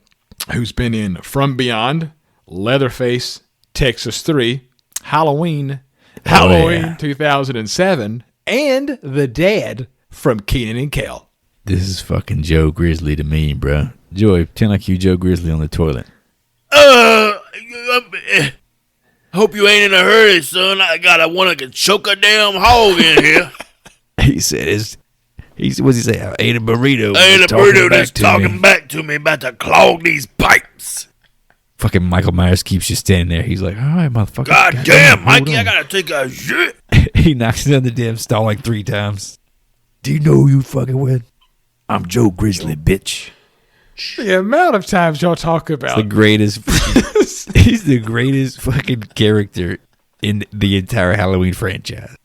who's been in From Beyond, Leatherface, Texas 3, Halloween 2007, and the dad from Kenan and Kel. This is fucking Joe Grizzly to me, bro. Joey, pretend like you Joe Grizzly on the toilet. Hope you ain't in a hurry, son. I want to choke a damn hog in here. He said, what's he say? I ate a burrito. I ate a burrito that's talking back to me about to clog these pipes. Fucking Michael Myers keeps just standing there. He's like, all right, motherfucker. God damn, Mikey, I gotta take a shit. He knocks down the damn stall like 3 times. Do you know who you fucking with? I'm Joe Grizzly, bitch. The amount of times y'all talk about the greatest. He's the greatest fucking character in the entire Halloween franchise.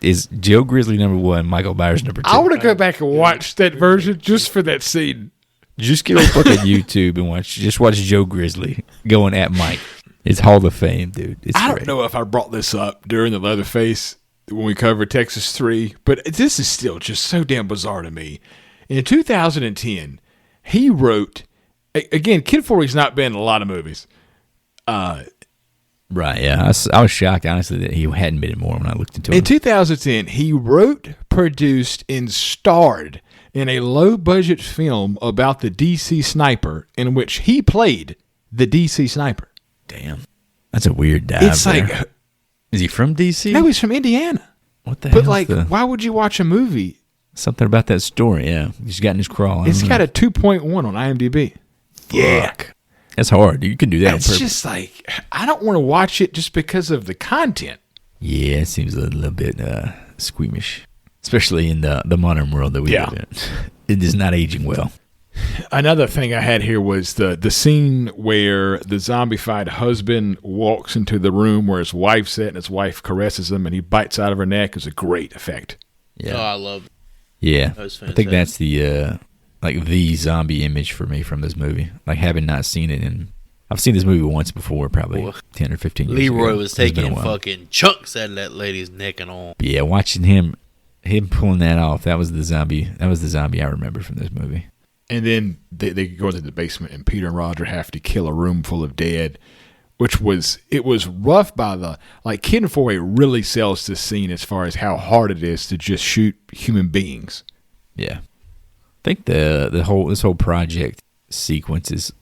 Is Joe Grizzly number 1, Michael Myers number 2. I want to go back and watch that version just for that scene. Just get on fucking YouTube and watch Joe Grizzly going at Mike. It's Hall of Fame, dude. I don't know if I brought this up during the Leatherface when we covered Texas 3, but this is still just so damn bizarre to me. In 2010, he wrote, again, Ken Foree's not been in a lot of movies. Right, yeah. I was shocked, honestly, that he hadn't been in more when I looked into it. In 2010, he wrote, produced, and starred in a low-budget film about the DC sniper in which he played the DC sniper. Damn. That's a weird dive. It's there. like... Is he from DC? No, he's from Indiana. What the hell? But, like, why would you watch a movie Something about that story, yeah. He's got in his crawl. It's got a 2.1 on IMDb. Yeah. That's hard. You can do that. It's just like, I don't want to watch it just because of the content. Yeah, it seems a little bit squeamish, especially in the modern world that we live in. It is not aging well. Another thing I had here was the scene where the zombified husband walks into the room where his wife's at, and his wife caresses him, and he bites out of her neck. Is a great effect. Yeah. Oh, I love it. Yeah. I think that's the the zombie image for me from this movie. Like, having not seen it, and I've seen this movie once before, probably 10 or 15 years ago. Leroy was taking fucking chunks out of that lady's neck and all. Yeah, watching him pulling that off, that was the zombie I remember from this movie. And then they go into the basement, and Peter and Roger have to kill a room full of dead, it was rough Kid and Foree really sells this scene as far as how hard it is to just shoot human beings. Yeah. I think this whole project sequence is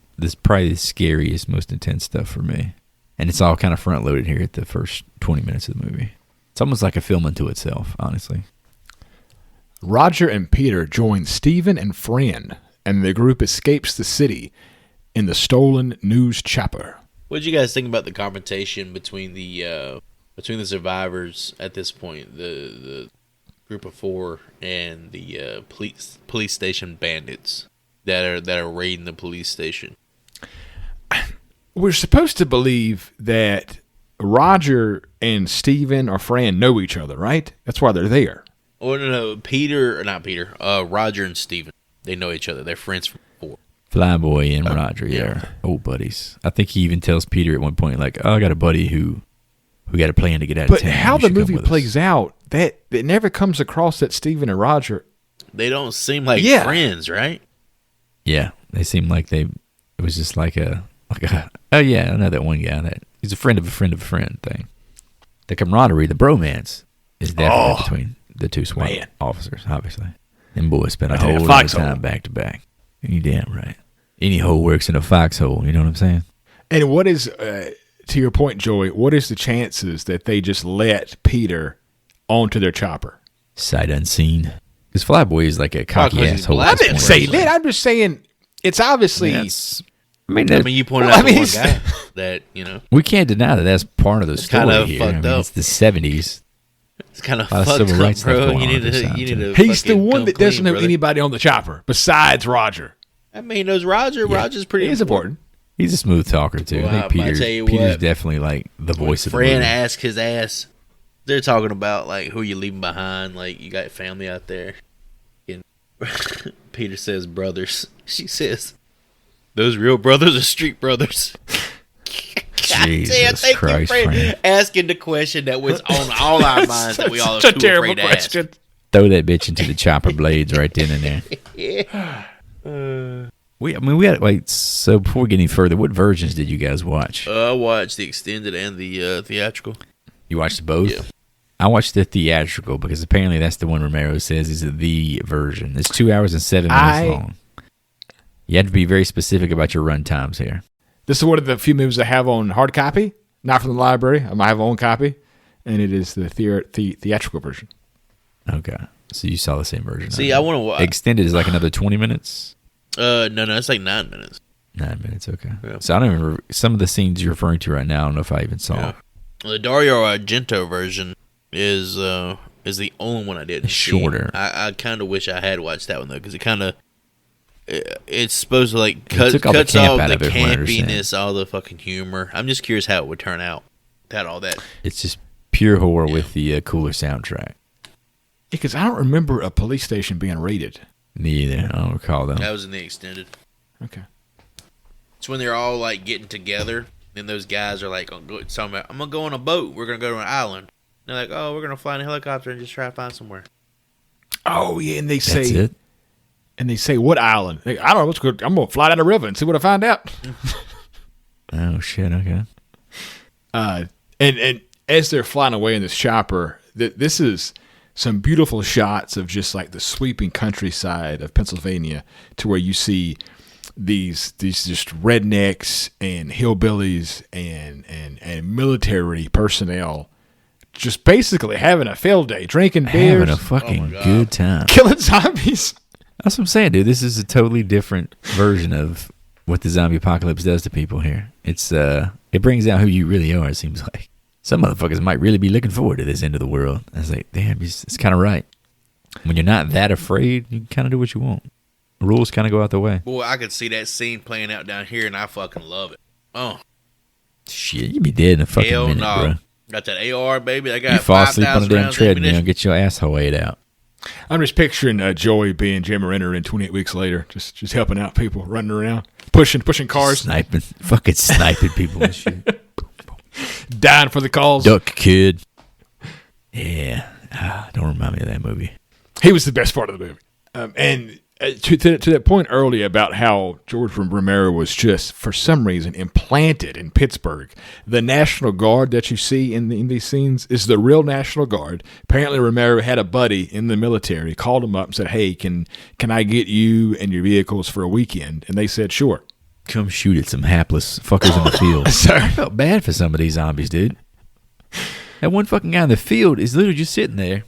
probably the scariest, most intense stuff for me. And it's all kind of front loaded here at the first 20 minutes of the movie. It's almost like a film unto itself, honestly. Roger and Peter join Steven and Fran, and the group escapes the city in the stolen news chopper. What did you guys think about the confrontation between the survivors at this point, the group of 4 and the police station bandits that are raiding the police station? We're supposed to believe that Roger and Steven or Fran know each other, right? That's why they're there. Oh no, Roger and Steven, they know each other. They're friends from before. Flyboy and Roger, yeah, old buddies. I think he even tells Peter at one point, like, "Oh, I got a buddy who got a plan to get out of town." But how the movie plays out, that it never comes across that Steven and Roger, they don't seem like friends, right? Yeah, they seem like it was just like a oh yeah, I know that one guy that he's a friend of a friend of a friend thing. The camaraderie, the bromance, is definitely between the two SWAT officers, obviously. Them boys spent a whole lot of time back to back. You damn right. Any hole works in a foxhole, you know what I'm saying? And what is, to your point, Joey, what is the chances that they just let Peter onto their chopper? Sight unseen. Because Flyboy is like a cocky asshole. I didn't say that. I'm just saying it's obviously... I mean, you pointed out the one guy that, you know. We can't deny that that's part of the story kind of here. Fucked up. It's the 70s. It's kind of fucked up, bro. You need to He's the one that doesn't know anybody on the chopper besides Roger. I mean, knows Roger. Yeah. Roger's pretty important. He's a smooth talker, too. I think Peter's definitely like the voice of the movie. Fran asked his ass. They're talking about, like, who you leaving behind. Like, you got family out there. And Peter says brothers. She says, those real brothers are street brothers. Jesus Christ, Fran. Asking the question that was on all our minds that we all are too afraid to ask. Throw that bitch into the chopper blades right then and there. We had so before we get any further, what versions did you guys watch? I watched the extended and the theatrical. You watched both? Yeah. I watched the theatrical because apparently that's the one Romero says is the version. It's 2 hours and 7 minutes long. You have to be very specific about your run times here. This is one of the few movies I have on hard copy, not from the library. I might have my own copy, and it is the theatrical version. Okay, so you saw the same version. See, I want to watch. Extended is like another 20 minutes. No, it's like 9 minutes. 9 minutes, okay. Yeah. So I don't even some of the scenes you're referring to right now. I don't know if I even saw. Yeah. The Dario Argento version is the only one I didn't see. Shorter. I kind of wish I had watched that one though, because it's supposed to like cuts off the campiness, all the fucking humor. I'm just curious how it would turn out without all that. It's just pure horror with the cooler soundtrack. Because I don't remember a police station being raided. Neither. I don't recall that. That was in the extended. Okay. It's when they're all like getting together, and those guys are like, I'm gonna go on a boat. We're gonna go to an island. And they're like, oh, we're gonna fly in a helicopter and just try to find somewhere. Oh yeah, and they say. That's it. And they say, what island? I don't know. What's good. I'm going to fly down the river and see what I find out. Oh, shit. Okay. And as they're flying away in this chopper, this is some beautiful shots of just like the sweeping countryside of Pennsylvania to where you see these just rednecks and hillbillies and military personnel just basically having a field day, drinking beers. Having a fucking good time. Killing zombies. That's what I'm saying, dude. This is a totally different version of what the zombie apocalypse does to people here. It's it brings out who you really are, it seems like. Some motherfuckers might really be looking forward to this end of the world. I was like, damn, it's kind of right. When you're not that afraid, you can kind of do what you want. The rules kind of go out the way. Boy, I could see that scene playing out down here, and I fucking love it. Oh. Shit, you'd be dead in a fucking minute, bro. Got that AR, baby. I got you fall asleep on a damn treadmill and get get your asshole ate out. I'm just picturing Joey being Jim Reiniger in 28 Weeks Later, just helping out people, running around, pushing cars. Fucking sniping people and shit. Dying for the calls. Duck kid. Yeah. Don't remind me of that movie. He was the best part of the movie. And to that point earlier about how George Romero was just, for some reason, implanted in Pittsburgh. The National Guard that you see in these scenes is the real National Guard. Apparently, Romero had a buddy in the military, called him up and said, hey, can I get you and your vehicles for a weekend? And they said, sure. Come shoot at some hapless fuckers in the field. I felt bad for some of these zombies, dude. That one fucking guy in the field is literally just sitting there.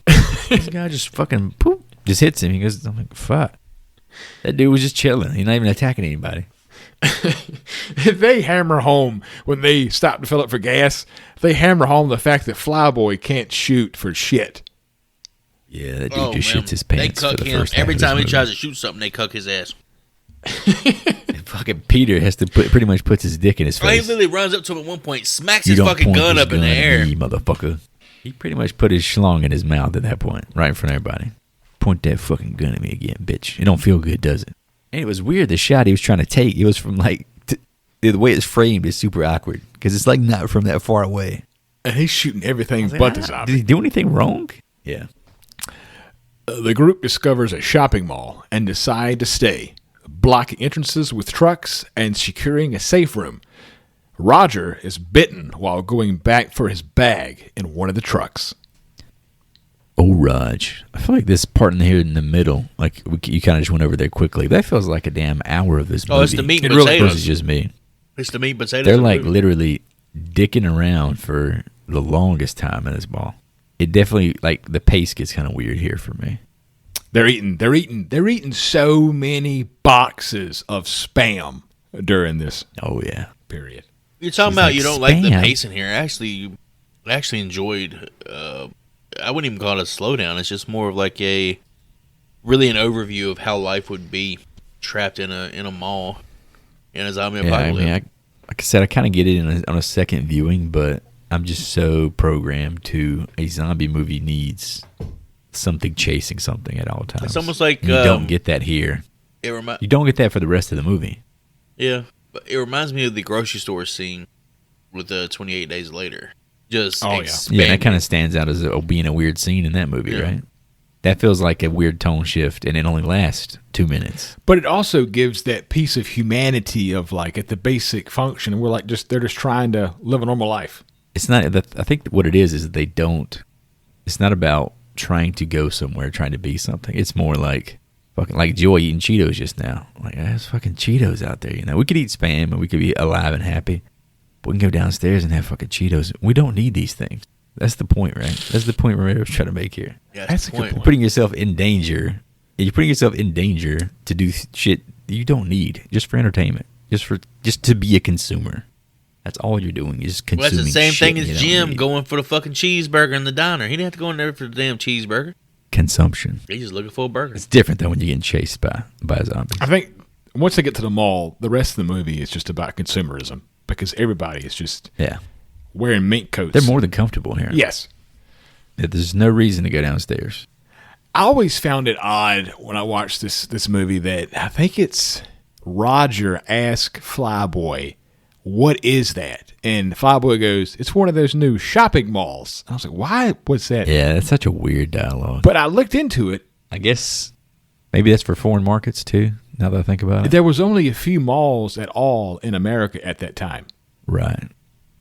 This guy just fucking poop, just hits him. He goes, I'm like, fuck. That dude was just chilling. He's not even attacking anybody. They hammer home, when they stop to fill up for gas, they hammer home the fact that Flyboy can't shoot for shit. Yeah, that dude just shits his pants. They cuck him. Every time he tries to shoot something, they cuck his ass. Fucking Peter has to pretty much puts his dick in his face. He literally runs up to him at one point, smacks his fucking gun up in the air. Me, motherfucker. He pretty much put his schlong in his mouth at that point, right in front of everybody. Point that fucking gun at me again, bitch. It don't feel good, does it? And it was weird, the shot he was trying to take. It was from like, the way it's framed is super awkward because it's like not from that far away. And he's shooting everything but the zombie. Did he do anything wrong? Yeah. The group discovers a shopping mall and decide to stay, blocking entrances with trucks and securing a safe room. Roger is bitten while going back for his bag in one of the trucks. Oh, Raj. I feel like this part in here in the middle, like you kind of just went over there quickly. That feels like a damn hour of this movie. Oh, it's the meat and potatoes. It's just me. It's the meat and potatoes. They're like literally dicking around for the longest time in this ball. It definitely, like, the pace gets kind of weird here for me. They're eating so many boxes of Spam during this. Oh yeah, period. You're talking about like you don't Spam. Like the pace in here. I actually enjoyed. I wouldn't even call it a slowdown. It's just more of like an overview of how life would be trapped in a mall in a zombie apocalypse. I mean, like I said, I kind of get it on a second viewing, but I'm just so programmed to a zombie movie needs something chasing something at all times. It's almost like you don't get that here. You don't get that for the rest of the movie. Yeah, but it reminds me of the grocery store scene with 28 Days Later. Just yeah, that kind of stands out as being a weird scene in that movie, right? That feels like a weird tone shift, and it only lasts 2 minutes. But it also gives that piece of humanity of like at the basic function, and we're like they're just trying to live a normal life. It's not. I think what it is they don't. It's not about trying to go somewhere, trying to be something. It's more like fucking like Joy eating Cheetos just now. Like, there's fucking Cheetos out there, you know. We could eat Spam and we could be alive and happy. But we can go downstairs and have fucking Cheetos. We don't need these things. That's the point, right? That's the point Romero's trying to make here. Yeah, that's the point. You're putting yourself in danger. You're putting yourself in danger to do shit you don't need just for entertainment, just to be a consumer. That's all you're doing. You're just consuming. Well, that's the same thing as Jim going for the fucking cheeseburger in the diner. He didn't have to go in there for the damn cheeseburger. Consumption. He's just looking for a burger. It's different though when you're getting chased by zombies. I think once they get to the mall, the rest of the movie is just about consumerism because everybody is just wearing mink coats. They're more than comfortable here. Yes. There's no reason to go downstairs. I always found it odd when I watched this movie that I think it's Roger asked Flyboy, what is that? And Flyboy goes, it's one of those new shopping malls. I was like, why? What's that? Yeah, that's such a weird dialogue. But I looked into it. I guess maybe that's for foreign markets too, now that I think about it. There was only a few malls at all in America at that time. Right.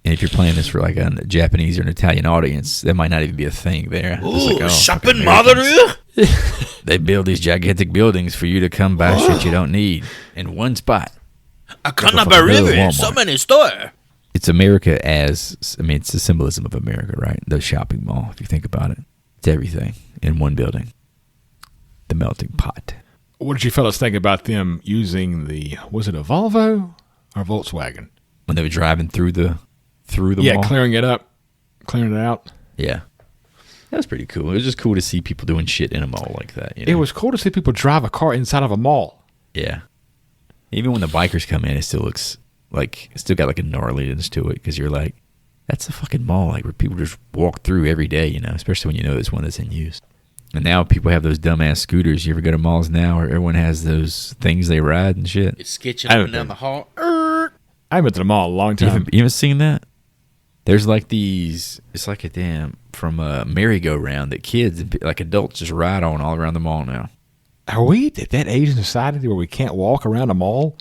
And if you're playing this for like a Japanese or an Italian audience, that might not even be a thing there. Ooh, like, shopping mall. They build these gigantic buildings for you to come buy shit you don't need in one spot. I cannot believe it. So many stores. it's America it's the symbolism of America, right? The shopping mall, if you think about it. It's everything in one building. The melting pot. What did you fellas think about them using was it a Volvo or Volkswagen? When they were driving through the mall? Yeah, clearing it out. Yeah. That was pretty cool. It was just cool to see people doing shit in a mall like that. You know? It was cool to see people drive a car inside of a mall. Yeah. Even when the bikers come in, it still looks like, it's still got like a gnarliness to it, because you're like, that's a fucking mall, like where people just walk through every day, you know, especially when you know there's one that's in use. And now people have those dumbass scooters. You ever go to malls now where everyone has those things they ride and shit? It's sketching up and down the hall. I haven't been to the mall in a long time. You haven't seen that? There's like these, it's like from a merry-go-round that kids, like adults, just ride on all around the mall now. Are we at that age in society where we can't walk around a mall?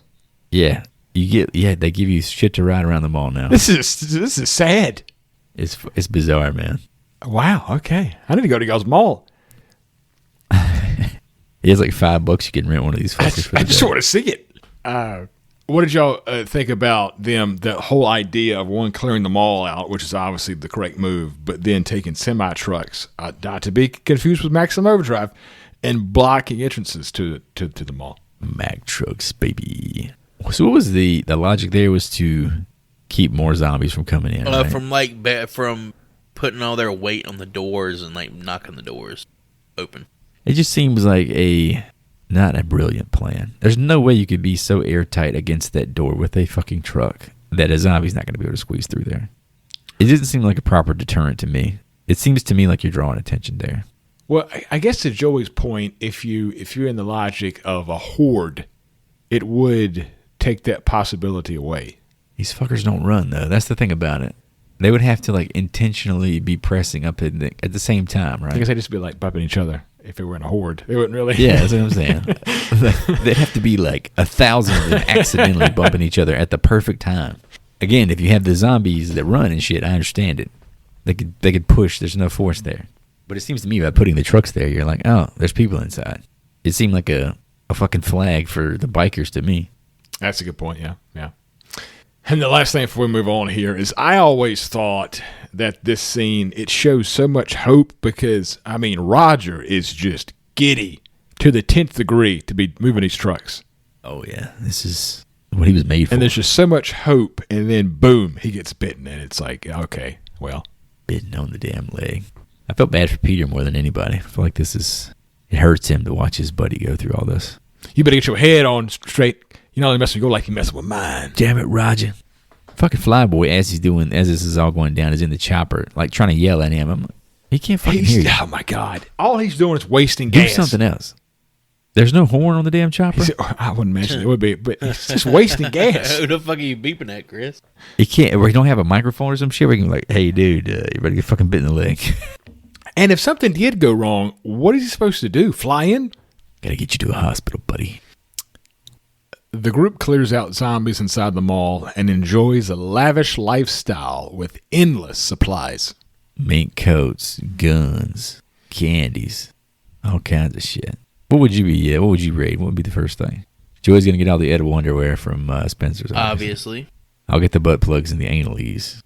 Yeah. They give you shit to ride around the mall now. This is sad. It's bizarre, man. Wow, okay. I need to go to y'all's mall. It's like $5 you can rent one of these fuckers for the I just day. want to see it. What did y'all think about them, the whole idea of one clearing the mall out, which is obviously the correct move, but then taking semi-trucks, not to be confused with Maximum Overdrive, and blocking entrances to the mall? Mack trucks, baby. So what was the logic there? Was to keep more zombies from coming in, right? From putting all their weight on the doors and like knocking the doors open. It just seems like not a brilliant plan. There's no way you could be so airtight against that door with a fucking truck that a zombie's not going to be able to squeeze through there. It doesn't seem like a proper deterrent to me. It seems to me like you're drawing attention there. Well, I guess to Joey's point, if you're in the logic of a horde, it would take that possibility away. These fuckers don't run, though. That's the thing about it. They would have to like intentionally be pressing up at the same time, right? I guess they'd just be like bumping each other if they were in a horde. They wouldn't really. Yeah, that's what I'm saying. They'd have to be like 1,000 of them accidentally bumping each other at the perfect time. Again, if you have the zombies that run and shit, I understand it. They could push. There's no force there. But it seems to me by putting the trucks there, you're like, oh, there's people inside. It seemed like a fucking flag for the bikers to me. That's a good point, yeah. And the last thing before we move on here is I always thought that this scene, it shows so much hope because, I mean, Roger is just giddy to the 10th degree to be moving these trucks. Oh, yeah. This is what he was made for. And there's just so much hope, and then boom, he gets bitten, and it's like, okay, well. Bitten on the damn leg. I felt bad for Peter more than anybody. I feel like it hurts him to watch his buddy go through all this. You better get your head on straight. You know, messing with your like you messing with mine. Damn it, Roger. Fucking Flyboy, as this is all going down, is in the chopper, like trying to yell at him. I'm like, he can't fucking hear you. Oh my God. All he's doing is wasting gas. Do something else. There's no horn on the damn chopper? I wouldn't mention it would be, but he's just wasting gas. Who the fuck are you beeping at, Chris? He can't, or he don't have a microphone or some shit where he can be like, hey, dude, you better get fucking bit in the leg. And if something did go wrong, what is he supposed to do? Fly in? Gotta get you to a hospital, buddy. The group clears out zombies inside the mall and enjoys a lavish lifestyle with endless supplies. Mink coats, guns, candies, all kinds of shit. What would you be? What would you rate? What would be the first thing? Joey's gonna get all the edible underwear from Spencer's. Obviously. I'll get the butt plugs and the analies.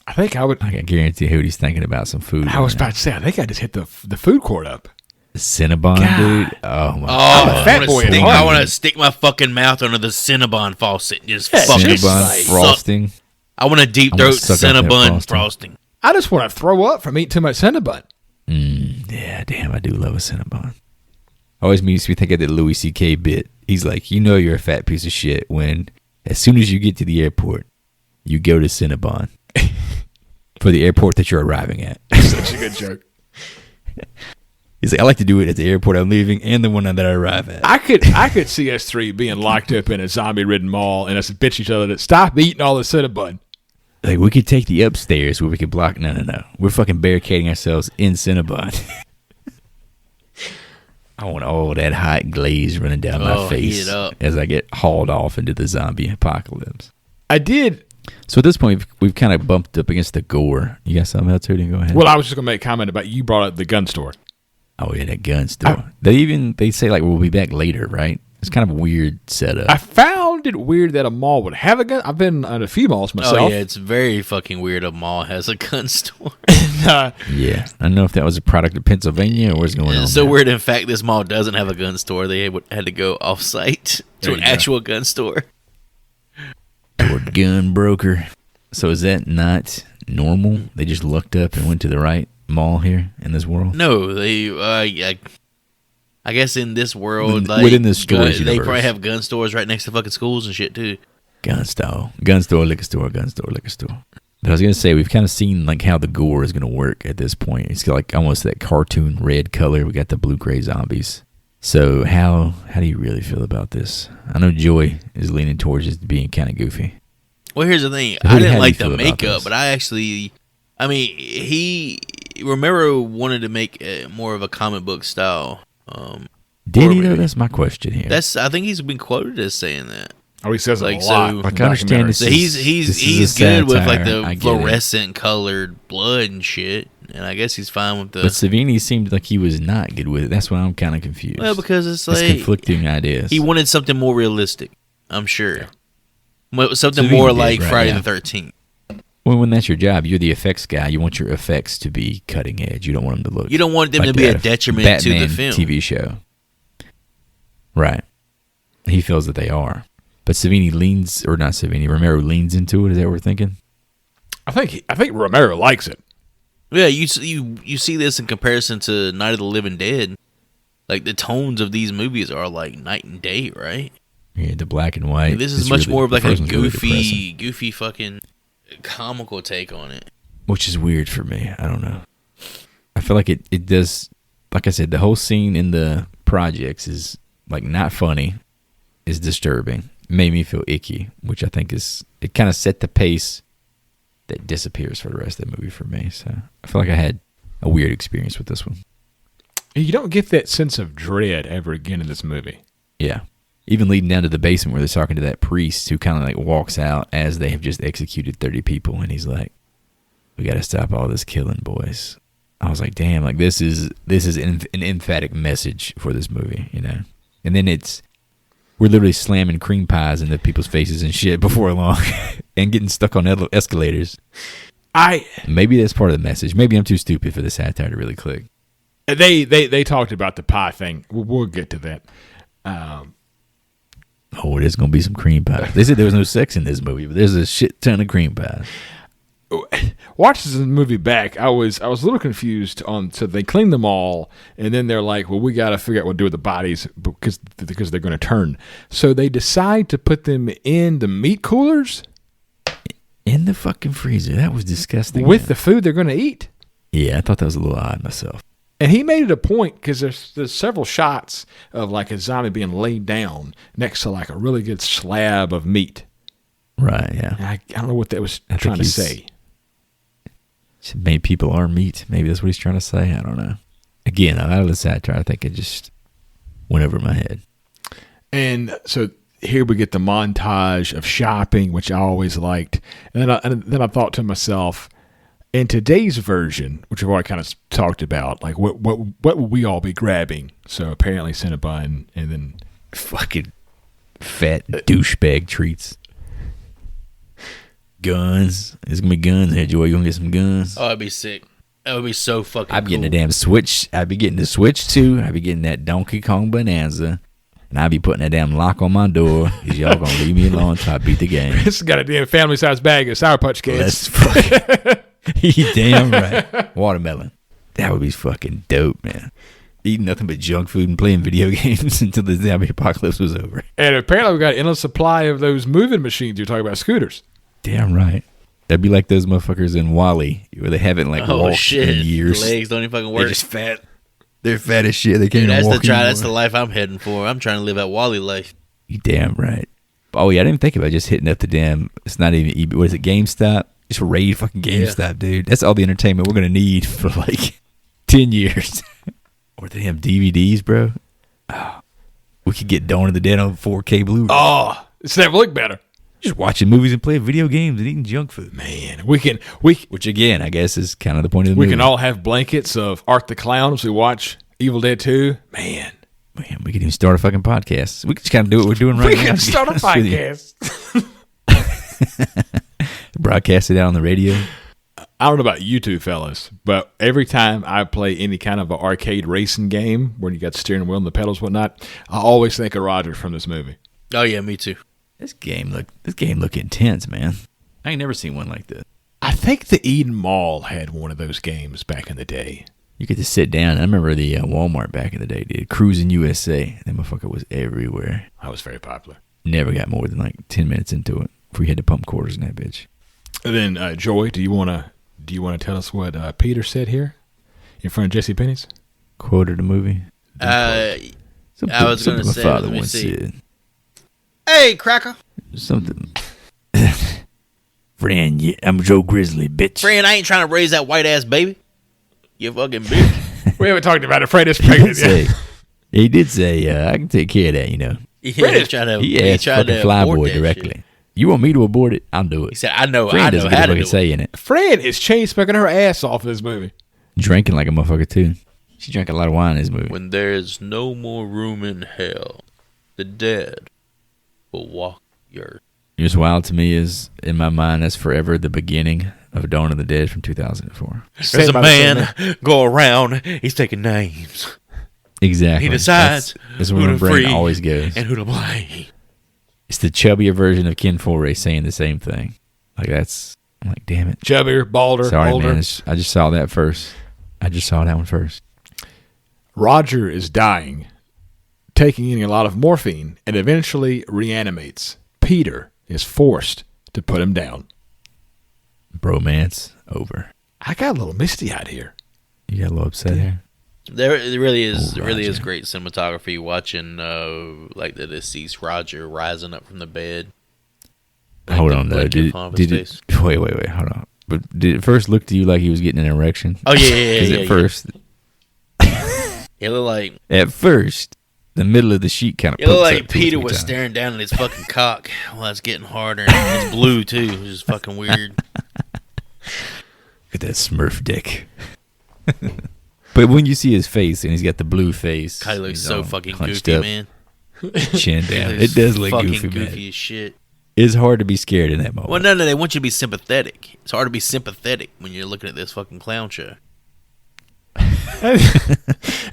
I think I would. I can guarantee Hootie's thinking about some food. I was about to say, I think I just hit the food court up. Cinnabon, dude. Oh my! Oh, fat boy. I want to stick my fucking mouth under the Cinnabon faucet and just fucking Cinnabon frosting. I want to deep throat Cinnabon frosting. I just want to throw up from eating too much Cinnabon. Yeah, damn, I do love a Cinnabon. Always makes me think of the Louis C.K. bit. He's like, you know, you're a fat piece of shit when, as soon as you get to the airport, you go to Cinnabon for the airport that you're arriving at. Such a good joke. He's like, I like to do it at the airport I'm leaving and the one that I arrive at. I could see us three being locked up in a zombie-ridden mall and us bitch each other to stop eating all the Cinnabon. Like, we could take the upstairs where we could block. No. We're fucking barricading ourselves in Cinnabon. I want all that hot glaze running down my face as I get hauled off into the zombie apocalypse. I did. So at this point, we've kind of bumped up against the gore. You got something else, Hootie? Go ahead. Well, I was just going to make a comment about you brought up the gun store. Oh, yeah, that gun store. They say, like, we'll be back later, right? It's kind of a weird setup. I found it weird that a mall would have a gun. I've been at a few malls myself. Oh yeah, it's very fucking weird. A mall has a gun store. Yeah, I don't know if that was a product of Pennsylvania or what's going on. It's so weird. In fact, this mall doesn't have a gun store. They had to go off-site to an actual gun store. Or gun broker. So is that not normal? They just looked up and went to the right mall here in this world? No, they. I guess in this world, within the stores, they probably have gun stores right next to fucking schools and shit too. Gun store, liquor store, gun store, liquor store. But I was gonna say we've kind of seen like how the gore is gonna work at this point. It's got like almost that cartoon red color. We got the blue gray zombies. So how do you really feel about this? I know Joy is leaning towards it being kind of goofy. Well, here's the thing. I didn't like the makeup, but Romero wanted to make more of a comic book style. Did he though? That's my question here. I think he's been quoted as saying that. Oh, he says it a lot. So, I understand this. So he's good with like the fluorescent colored blood and shit, and I guess he's fine with the. But Savini seemed like he was not good with it. That's why I'm kind of confused. Well, because it's conflicting ideas. He wanted something more realistic. I'm sure. Something Savini more like Friday the 13th. Well, when that's your job, you're the effects guy. You want your effects to be cutting edge. You don't want them to look. You don't want them like to be a detriment Batman to the film. TV show. Right. He feels that they are. But Romero leans into it. Is that what we're thinking? I think Romero likes it. Yeah, you see this in comparison to Night of the Living Dead. Like the tones of these movies are like night and day, right? Yeah, the black and white. This is much more of like a goofy fucking comical take on it. Which is weird for me. I don't know. I feel like it does, like I said, the whole scene in the projects is like not funny, is disturbing, made me feel icky, which I think it kind of set the pace that disappears for the rest of the movie for me. So I feel like I had a weird experience with this one. You don't get that sense of dread ever again in this movie. Yeah. Even leading down to the basement where they're talking to that priest who kind of like walks out as they have just executed 30 people. And he's like, we got to stop all this killing, boys. I was like, damn, like this is an emphatic message for this movie, you know? And then we're literally slamming cream pies into people's faces and shit before long and getting stuck on escalators. Maybe that's part of the message. Maybe I'm too stupid for the satire to really click. They talked about the pie thing. We'll get to that. Oh, there's going to be some cream pie. They said there was no sex in this movie, but there's a shit ton of cream pie. Watching this movie back, I was a little confused so they cleaned them all, and then they're like, well, we got to figure out what to do with the bodies because they're going to turn. So they decide to put them in the meat coolers? In the fucking freezer. That was disgusting. With the food they're going to eat? Yeah, I thought that was a little odd myself. And he made it a point because there's several shots of like a zombie being laid down next to like a really good slab of meat. Right, yeah. I don't know what that was trying to say. Maybe people are meat. Maybe that's what he's trying to say. I don't know. Again, out of the satire, I think it just went over my head. And so here we get the montage of shopping, which I always liked. And then I thought to myself, in today's version, which I've already kind of talked about, like what would we all be grabbing? So apparently Cinnabon and then fucking fat douchebag treats. Guns. There's going to be guns here, Joy. You going to get some guns? Oh, that'd be sick. That would be so fucking I'd be getting a damn Switch. I'd be getting the Switch too. I'd be getting that Donkey Kong Bonanza. And I'd be putting that damn lock on my door because y'all going to leave me alone until I beat the game. This has got a damn family-sized bag of Sour Patch Kids. You damn right. Watermelon. That would be fucking dope, man. Eating nothing but junk food and playing video games until the zombie apocalypse was over. And apparently we got an endless supply of those moving machines you're talking about, scooters. Damn right. That'd be like those motherfuckers in WALL-E where they haven't walked in years. The legs don't even fucking work. They're just fat. They're fat as shit. They can't even walk anymore. That's the life I'm heading for. I'm trying to live that WALL-E life. You damn right. Oh yeah, I didn't even think about just hitting up the damn. It's not even. What is it? GameStop. Just raid fucking GameStop, dude. That's all the entertainment we're gonna need for like 10 years. Or the damn DVDs, bro. Oh, we could get Dawn of the Dead on 4K Blu-ray. Oh, it's never looked better. Just watching movies and playing video games and eating junk food. Man, which again, I guess is kind of the point of the movie. We can all have blankets of Art the Clown as we watch Evil Dead 2. Man. Man, we could even start a fucking podcast. We could just kind of do what we're doing right now. We can start a podcast. Broadcast it out on the radio. I don't know about you two fellas, but every time I play any kind of an arcade racing game where you got the steering wheel and the pedals and whatnot, I always think of Roger from this movie. Oh yeah, me too. This game look intense, man. I ain't never seen one like this. I think the Eden Mall had one of those games back in the day. You get to sit down. I remember the Walmart back in the day, dude. Cruising USA. That motherfucker was everywhere. That was very popular. Never got more than like 10 minutes into it before you had to pump quarters in that bitch. And then, Joy, do you want to tell us what Peter said here in front of Jesse Penny's? Quoted the movie. I was going to say, my father let me once see. said. Hey, cracker. Something. Friend, yeah, I'm Joe Grizzly, bitch. Friend, I ain't trying to raise that white ass baby. You fucking bitch. We haven't talked about it. Fred is pregnant yet. He did say, I can take care of that, you know. Yeah, He asked fucking Flyboy directly. Shit. You want me to abort it? I'll do it. He said, I know Fran how doesn't to get a do fucking say in it. Fred is chain smoking her ass off in this movie. Drinking like a motherfucker, too. She drank a lot of wine in this movie. When there's no more room in hell, the dead will walk the earth. What's wild to me is, in my mind, that's forever the beginning of Dawn of the Dead from 2004. There's a man go around, he's taking names. Exactly. He decides that's who where my to brain free always goes. and who to blame. It's the chubbier version of Ken Foree saying the same thing. Like, I'm like, damn it. Chubbier, balder, Sorry, older. man. I just saw that first. I just saw that one first. Roger is dying, taking in a lot of morphine, and eventually reanimates. Peter is forced to put him down. Bromance over. I got a little misty-eyed here. You got a little upset here? There really is Roger. great cinematography watching like the deceased Roger rising up from the bed. Like Hold on, though. Wait, hold on. But did it first look to you like he was getting an erection? Oh yeah. Because at first, it looked like the middle of the sheet kind of. It looked like Peter was staring down at his fucking cock while it's getting harder. And it's blue too. It was just fucking weird. Look at that Smurf dick. But when you see his face and he's got the blue face, Kyle looks so fucking hunched goofy, up, man. Chin down. It does look fucking goofy, man. as shit. It's hard to be scared in that moment. Well, no, they want you to be sympathetic. It's hard to be sympathetic when you're looking at this fucking clown show.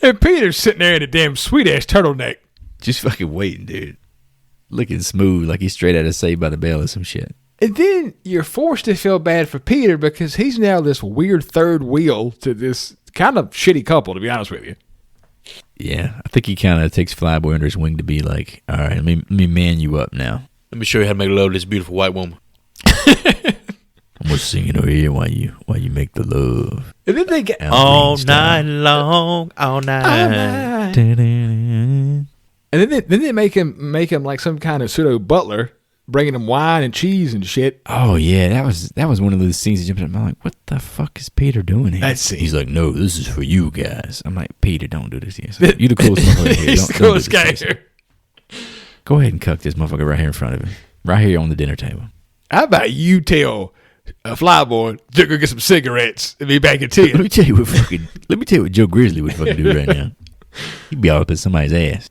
And Peter's sitting there in a damn sweet-ass turtleneck. Just fucking waiting, dude. Looking smooth, like he's straight out of Saved by the Bell or some shit. And then you're forced to feel bad for Peter because he's now this weird third wheel to this kind of shitty couple, to be honest with you. Yeah, I think he kind of takes Flyboy under his wing to be like, all right, let me man you up now. Let me show you how to make love to this beautiful white woman. I'm just singing over here while you make the love. And then they get all night long, all night. And then they make him like some kind of pseudo butler, bringing him wine and cheese and shit. Oh yeah, that was one of those scenes that jumped up. I'm like, what the fuck is Peter doing here? That scene. He's like, no, this is for you guys. I'm like, Peter, don't do this. Yes, you the coolest motherfucker here. He's the coolest guy here. Go ahead and cuck this motherfucker right here in front of him, right here on the dinner table. How about you tell Flyboy to go get some cigarettes and be back in 10? Let me tell you what Joe Grizzly would fucking do right now. He'd be all up in somebody's ass.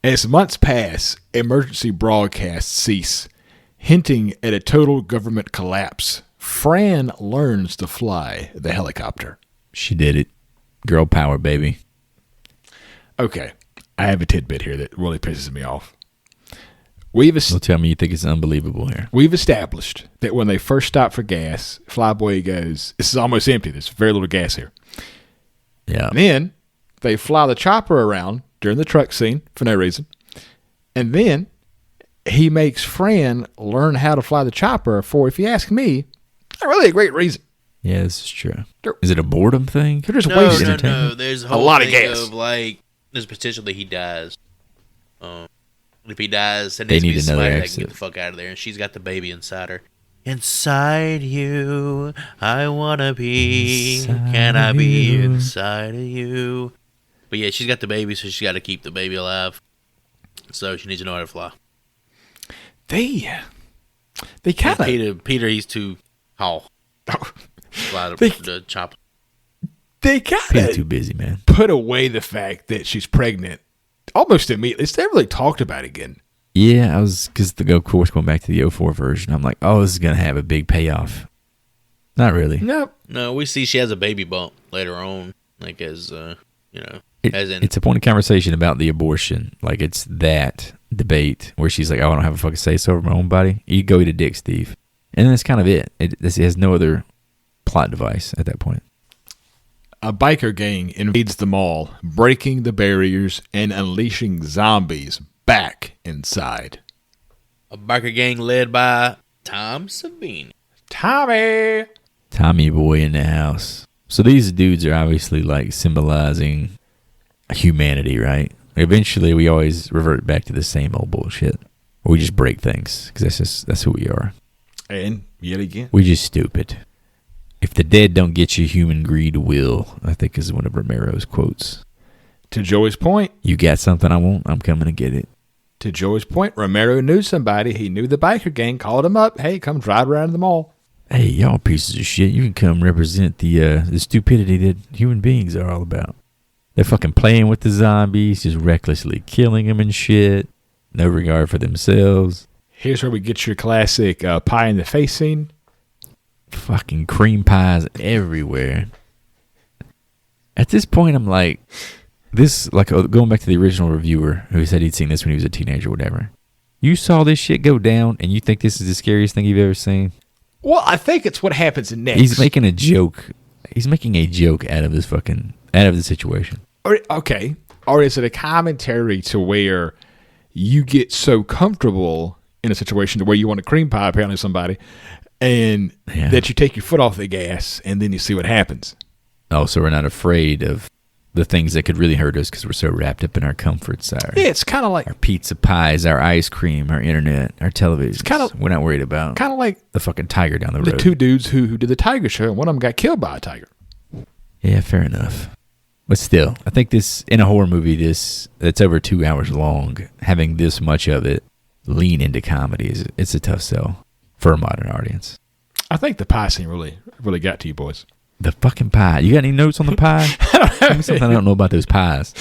As months pass, emergency broadcasts cease, hinting at a total government collapse. Fran learns to fly the helicopter. She did it. Girl power, baby. Okay, I have a tidbit here that really pisses me off. Don't tell me you think it's unbelievable here. We've established that when they first stop for gas, Flyboy goes, this is almost empty. There's very little gas here. Yeah. And then they fly the chopper around during the truck scene for no reason. And then he makes Fran learn how to fly the chopper for, if you ask me, not really a great reason. Yeah, this is true. Is it a boredom thing? They're just wasting entertainment. No. There's a lot of gas. Of, like, there's potential that he dies. If he dies, then they need needs to be another somebody that exit. can get the fuck out of there. And she's got the baby inside her. Inside you, I wanna be. Inside Can I be you. inside of you? But yeah, she's got the baby, so she's got to keep the baby alive. So she needs to know how to fly. They kind of Peter, he's too tall. Fly the chopper. They kind Peter's of too busy, man. put away the fact that she's pregnant almost immediately. It's never really talked about again. Yeah, because of course, going back to the 04 version, I'm like, oh, this is going to have a big payoff. Not really. No, we see she has a baby bump later on, like as it's a point of conversation about the abortion. Like, it's that debate where she's like, oh, I don't have a fucking say-so over my own body. You go eat a dick, Steve. And that's kind of it. It has no other plot device at that point. A biker gang invades the mall, breaking the barriers and unleashing zombies back inside. A biker gang led by Tom Savini. Tommy boy in the house. So these dudes are obviously like symbolizing humanity, right? Eventually, we always revert back to the same old bullshit. We just break things because that's who we are. And yet again, we just stupid. If the dead don't get you, human greed will, I think is one of Romero's quotes. To Joey's point, you got something I want, I'm coming to get it. To Joey's point, Romero knew somebody. He knew the biker gang, called him up. Hey, come drive around the mall. Hey, y'all pieces of shit. You can come represent the stupidity that human beings are all about. They're fucking playing with the zombies, just recklessly killing them and shit. No regard for themselves. Here's where we get your classic pie in the face scene. Fucking cream pies everywhere. At this point, I'm like, going back to the original reviewer who said he'd seen this when he was a teenager or whatever. You saw this shit go down and you think this is the scariest thing you've ever seen? Well, I think it's what happens next. He's making a joke. He's making a joke out of the situation. Okay. Or is it a commentary to where you get so comfortable in a situation to where you want a cream pie apparently somebody and that you take your foot off the gas and then you see what happens? Oh, so we're not afraid of the things that could really hurt us because we're so wrapped up in our comforts. It's kind of like our pizza pies, our ice cream, our internet, our television. It's kind of, we're not worried about kind of like the fucking tiger down the road. The two dudes who did the tiger show, and one of them got killed by a tiger. Yeah, fair enough. But still, I think this, in a horror movie, that's over 2 hours long, having this much of it lean into comedy, it's a tough sell for a modern audience. I think the pie scene really got to you boys. The fucking pie. You got any notes on the pie? Tell me something I don't know about those pies.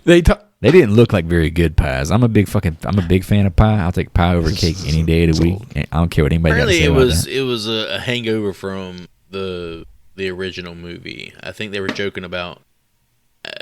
They didn't look like very good pies. I'm a big fan of pie. I'll take pie over cake any day of the week. I don't care what anybody got to say about that. It was a hangover from the original movie. I think they were joking about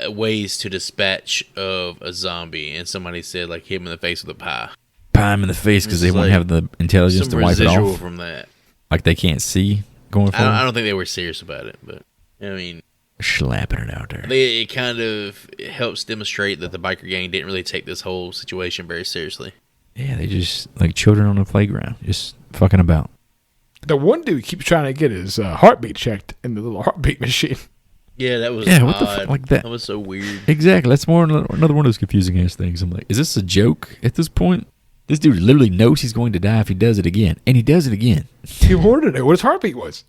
ways to dispatch of a zombie, and somebody said like hit him in the face with a pie. Pie him in the face because they won't have the intelligence to wipe it off. From that, like they can't see going forward. I don't think they were serious about it, but I mean, slapping it out there. It kind of helps demonstrate that the biker gang didn't really take this whole situation very seriously. Yeah, they just like children on the playground, just fucking about. The one dude keeps trying to get his heartbeat checked in the little heartbeat machine. Yeah, that was odd. What the fuck, like that? That was so weird. Exactly. That's another one of those confusing ass things. I'm like, is this a joke at this point? This dude literally knows he's going to die if he does it again, and he does it again. He wanted to know what his heartbeat was.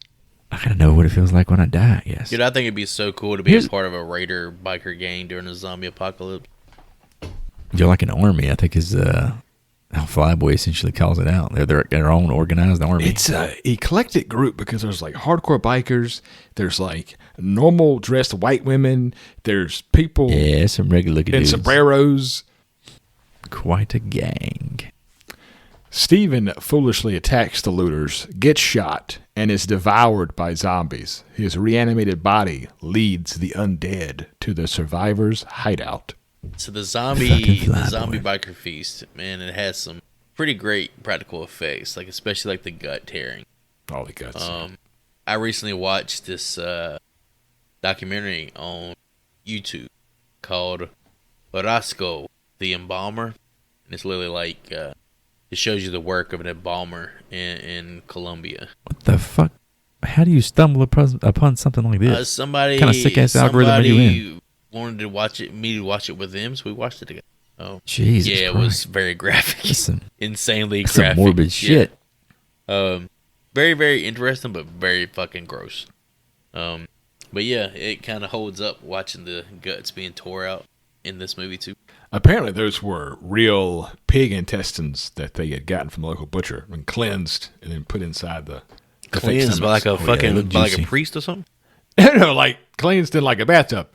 I gotta know what it feels like when I die, I guess. Dude, I think it'd be so cool to be a part of a raider biker gang during a zombie apocalypse. You're like an army, I think is how Flyboy essentially calls it out. They're their own organized army. It's an eclectic group because there's like hardcore bikers, there's like normal dressed white women, there's people some regular looking dudes. In sombreros. Quite a gang. Steven foolishly attacks the looters, gets shot, and is devoured by zombies. His reanimated body leads the undead to the survivors' hideout. So the zombie biker feast, man, it has some pretty great practical effects, like especially like the gut tearing. All the guts. I recently watched this documentary on YouTube called Orozco, the Embalmer. And it's literally like it shows you the work of an embalmer in Colombia. What the fuck? How do you stumble upon something like this? Somebody kind of sick ass algorithm are you in? Wanted to watch it with them, so we watched it together. Oh, Jesus! Yeah, Christ. It was very graphic, insanely that's graphic, some morbid shit. Very, very interesting, but very fucking gross. But yeah, it kind of holds up watching the guts being tore out in this movie too. Apparently, those were real pig intestines that they had gotten from the local butcher and cleansed and then put inside the cleansed by like a like a priest or something. No, like cleansed in like a bathtub.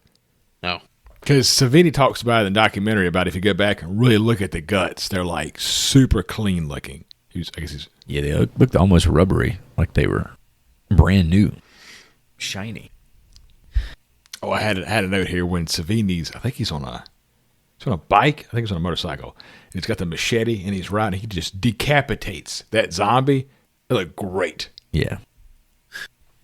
No, Because Savini talks about it in the documentary about if you go back and really look at the guts, they're like super clean looking. Yeah, they looked almost rubbery, like they were brand new, shiny. Oh, I had a note here when Savini's. I think he's on a bike. I think he's on a motorcycle. And he's got the machete and he's riding. He just decapitates that zombie. It looked great. Yeah.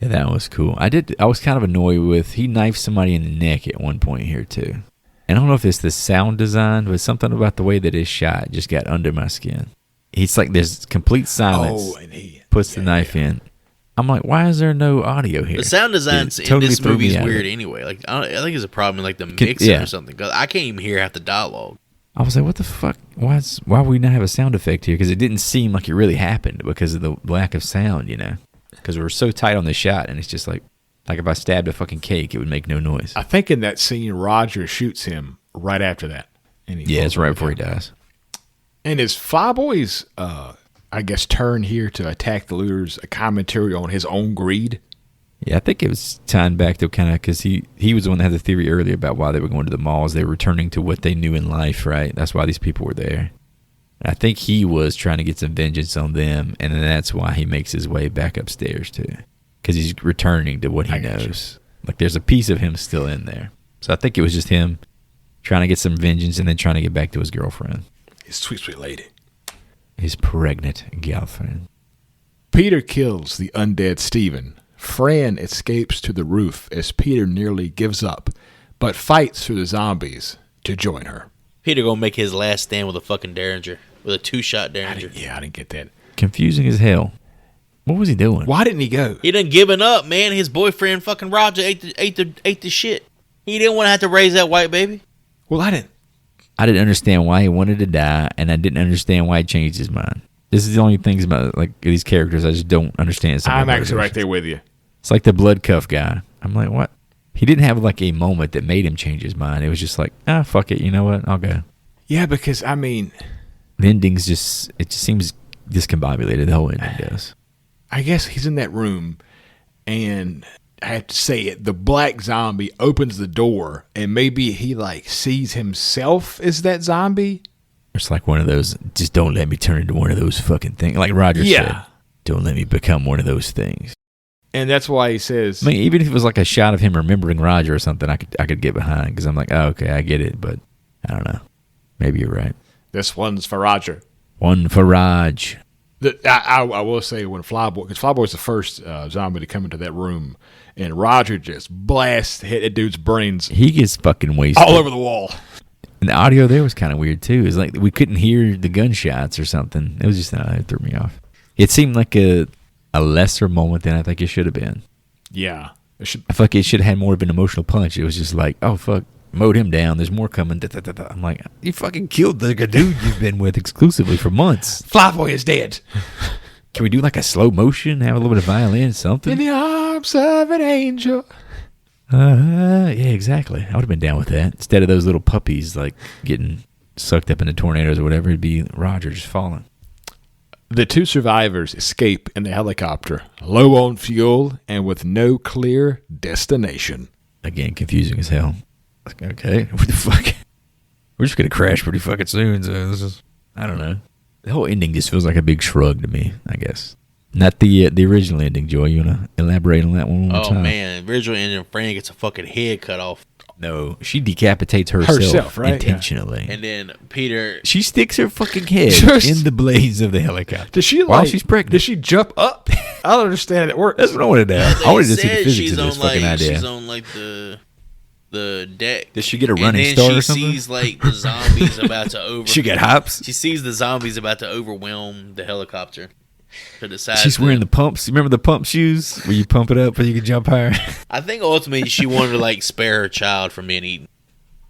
Yeah, that was cool. I was kind of annoyed with he knifed somebody in the neck at one point here too. And I don't know if it's the sound design, but something about the way that it's shot just got under my skin. It's like there's complete silence. Oh, and he puts the knife in. I'm like, why is there no audio here? The sound design in this movie is weird anyway. Like, I think it's a problem in like the mixing or something. Cause I can't even hear half the dialogue. I was like, what the fuck? Why would we not have a sound effect here? Because it didn't seem like it really happened because of the lack of sound, you know? Because we were so tight on the shot, and it's just like if I stabbed a fucking cake, it would make no noise. I think in that scene, Roger shoots him right after that. And it's right before he dies. And is Flyboy's, I guess, turn here to attack the looters a commentary on his own greed? Yeah, I think it was tying back to kind of because he was the one that had the theory earlier about why they were going to the malls. They were returning to what they knew in life, right? That's why these people were there. And I think he was trying to get some vengeance on them, and then that's why he makes his way back upstairs too, because he's returning to what he knows. Like there's a piece of him still in there. So I think it was just him trying to get some vengeance and then trying to get back to his girlfriend. His sweet, sweet lady. His pregnant girlfriend. Peter kills the undead Stephen. Fran escapes to the roof as Peter nearly gives up, but fights through the zombies to join her. Peter gonna make his last stand with a fucking Derringer, with a 2-shot Derringer. I didn't get that. Confusing as hell. What was he doing? Why didn't he go? He done given up, man. His boyfriend fucking Roger ate the shit. He didn't want to have to raise that white baby. Well, I didn't understand why he wanted to die, and I didn't understand why he changed his mind. This is the only things about like these characters I just don't understand. I'm actually right there with you. It's like the blood cuff guy. I'm like, what? He didn't have like a moment that made him change his mind. It was just like, fuck it. You know what? I'll go. Yeah, because I mean, the ending's just seems discombobulated. The whole ending does. I guess he's in that room, and I have to say it. The black zombie opens the door, and maybe he like sees himself as that zombie. It's like one of those. Just don't let me turn into one of those fucking things. Like Roger said, don't let me become one of those things. And that's why he says, I mean, even if it was like a shot of him remembering Roger or something, I could get behind because I'm like, oh, okay, I get it, but I don't know. Maybe you're right. This one's for Roger. One for Raj. I will say when Flyboy, because Flyboy's the first zombie to come into that room, and Roger just blasts hit that dude's brains. He gets fucking wasted all over the wall. And the audio there was kind of weird too. It's like we couldn't hear the gunshots or something. It was just it threw me off. It seemed like a lesser moment than I think it should have been. Yeah. I feel like it should have had more of an emotional punch. It was just like, oh, fuck, mowed him down. There's more coming. I'm like, you fucking killed the dude you've been with exclusively for months. Flyboy is dead. Can we do like a slow motion, have a little bit of violin, something? In the arms of an angel. Yeah, exactly. I would have been down with that. Instead of those little puppies like getting sucked up into tornadoes or whatever, it'd be Roger just falling. The two survivors escape in the helicopter, low on fuel and with no clear destination. Again, confusing as hell. Like, okay, what the fuck? We're just going to crash pretty fucking soon, so this is, I don't know. The whole ending just feels like a big shrug to me, I guess. Not the original ending, Joy. You want to elaborate on that one more time? Oh, man. Original ending, Fran gets a fucking head cut off. No, she decapitates herself right? intentionally. Yeah. And then Peter... She sticks her fucking head in the blades of the helicopter. Does she while she's pregnant. Does she jump up? I don't understand it works. That's what I wanted to know. I wanted to see the physics of this fucking idea. She's on like the deck. Does she get a running start or something? And then she sees like the zombies about to over... She got hops? She sees the zombies about to overwhelm the helicopter. She's wearing the pumps. You remember the pump shoes where you pump it up and you can jump higher? I think ultimately she wanted to like spare her child from being eaten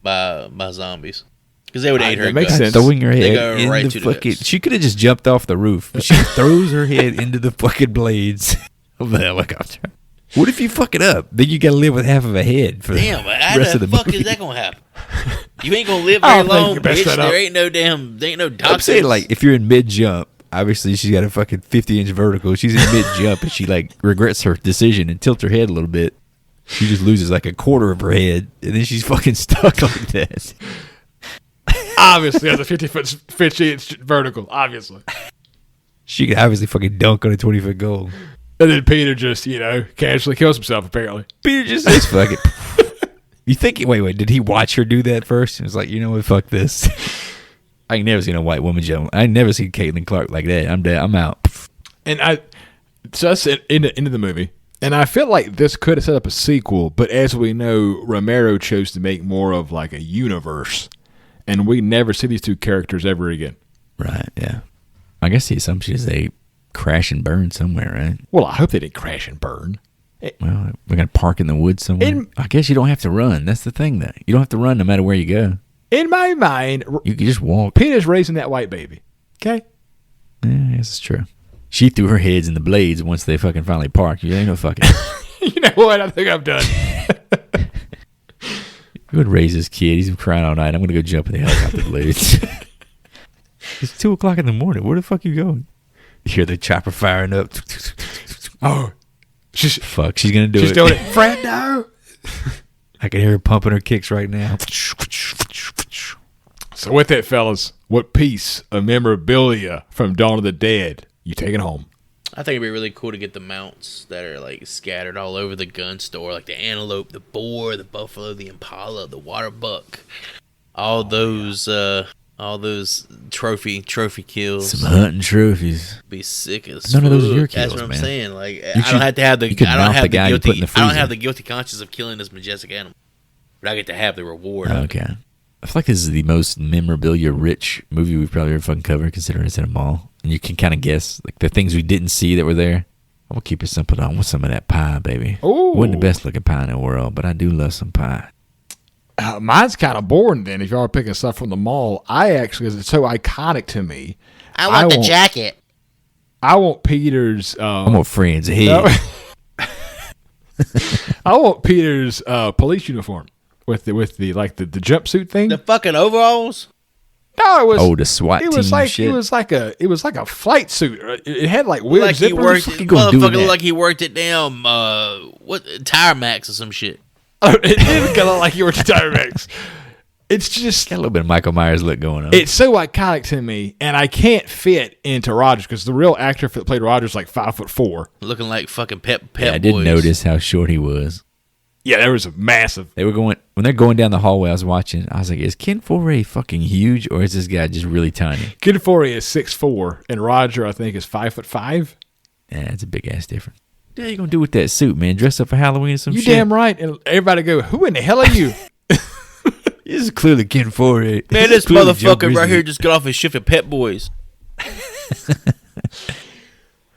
by zombies because they would eat her. That makes sense. Throwing her head in right the fucking. She could have just jumped off the roof, but she throws her head into the fucking blades of the helicopter. What if you fuck it up? Then you got to live with half of a head for the rest of the fuck movie. Is that gonna happen? You ain't gonna live very long, bitch. There ain't no doctors. I'm saying like if you're in mid jump. Obviously, she's got a fucking 50-inch vertical. She's in mid-jump, and she, like, regrets her decision and tilts her head a little bit. She just loses like a quarter of her head, and then she's fucking stuck like that. Obviously, has a 50-inch vertical. Obviously, she could obviously fucking dunk on a 20-foot goal. And then Peter just, casually kills himself. Apparently, Peter just says, "Fuck it." You think? Wait. Did he watch her do that first? He was like, you know what? Fuck this. I ain't never seen a white woman jump. I ain't never seen Caitlin Clark like that. I'm dead. I'm out. And so that's into the movie. And I feel like this could have set up a sequel, but as we know, Romero chose to make more of like a universe, and we never see these two characters ever again. Right, yeah. I guess the assumption is they crash and burn somewhere, right? Well, I hope they didn't crash and burn. Well, we're going to park in the woods somewhere. I guess you don't have to run. That's the thing, though. You don't have to run no matter where you go. In my mind, you can just walk. Peter's raising that white baby. Okay? Yeah, I guess it's true. She threw her heads in the blades once they fucking finally parked. You ain't no fucking. You know what? I think I'm done. You would raise this kid. He's been crying all night. I'm going to go jump in the helicopter blades. It's 2 o'clock in the morning. Where the fuck you going? You hear the chopper firing up. Oh. She's going to do it. She's doing it. Fred, I can hear her pumping her kicks right now. So with that, fellas, what piece of memorabilia from Dawn of the Dead you taking home? I think it'd be really cool to get the mounts that are like scattered all over the gun store, like the antelope, the boar, the buffalo, the impala, the water buck, all those trophy kills. Some hunting trophies. Be sick as none fuck. of those are your kills, That's what I'm man. saying. Like I don't have to have the guilty conscience of killing this majestic animal, but I get to have the reward. Okay. I feel like this is the most memorabilia-rich movie we've probably ever fucking covered, considering it's in a mall. And you can kind of guess like the things we didn't see that were there. I'm going to keep it simple. I want some of that pie, baby. Ooh. Wasn't the best-looking pie in the world, but I do love some pie. Mine's kind of boring then if y'all are picking stuff from the mall. Because it's so iconic to me. I want the jacket. I want Peter's... I want Friends head. I want Peter's police uniform. With the jumpsuit thing, the fucking overalls. No, it was the SWAT team shit. It was like a flight suit. It had like weird like zippers. Motherfucker, like he worked at damn Tire Max or some shit. It did kind of look like he worked at Tire Max. It's just got a little bit of Michael Myers look going on. It's so iconic to me, and I can't fit into Rogers because the real actor that played Rogers is like 5'4", looking like fucking Pep. I did notice how short he was. Yeah, there was a massive. They were when they're going down the hallway. I was watching. I was like, is Ken Foree fucking huge, or is this guy just really tiny? Ken Foree is 6'4", and Roger I think is 5'5". Yeah, it's a big ass difference. What you gonna do with that suit, man? Dress up for Halloween or some shit? You damn right. And everybody go, who in the hell are you? This is clearly Ken Foree. Man, this motherfucker right here just got off his shift at Pet Boys.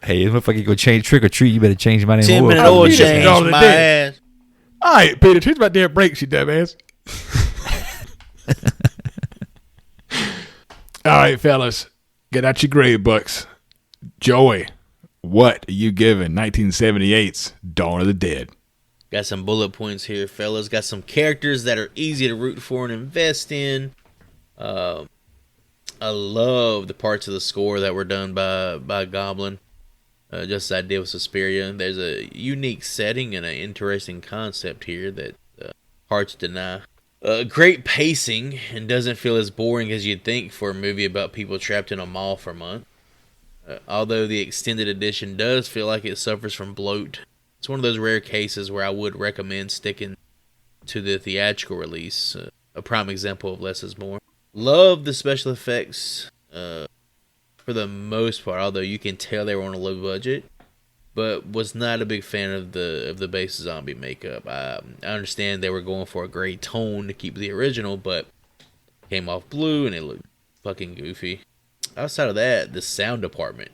Hey, if motherfucker go change trick or treat, you better change my name. 10-minute oil change my ass. All right, Peter, change my damn brakes, you dumbass. All right, fellas, get out your grade books. Joey, what are you giving 1978's Dawn of the Dead? Got some bullet points here, fellas. Got some characters that are easy to root for and invest in. I love the parts of the score that were done by Goblin. Just as I did with Suspiria. There's a unique setting and an interesting concept here that hard to deny. Great pacing and doesn't feel as boring as you'd think for a movie about people trapped in a mall for a month. Although the extended edition does feel like it suffers from bloat. It's one of those rare cases where I would recommend sticking to the theatrical release. A prime example of less is more. Love the special effects for the most part, although you can tell they were on a low budget, but was not a big fan of the base zombie makeup. I understand they were going for a gray tone to keep the original, but it came off blue and it looked fucking goofy. Outside of that, the sound department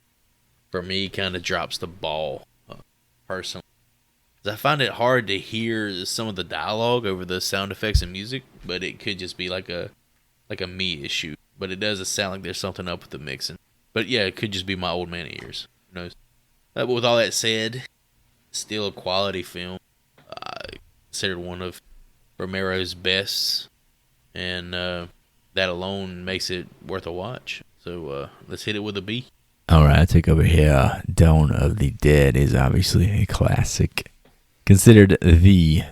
for me kind of drops the ball personally. I find it hard to hear some of the dialogue over the sound effects and music, but it could just be like a me issue. But it does sound like there's something up with the mixing. But yeah, it could just be my old man ears. Who knows? But with all that said, still a quality film. I considered one of Romero's best, and that alone makes it worth a watch. So let's hit it with a B. All right, I take over here. Dawn of the Dead is obviously a classic. Considered the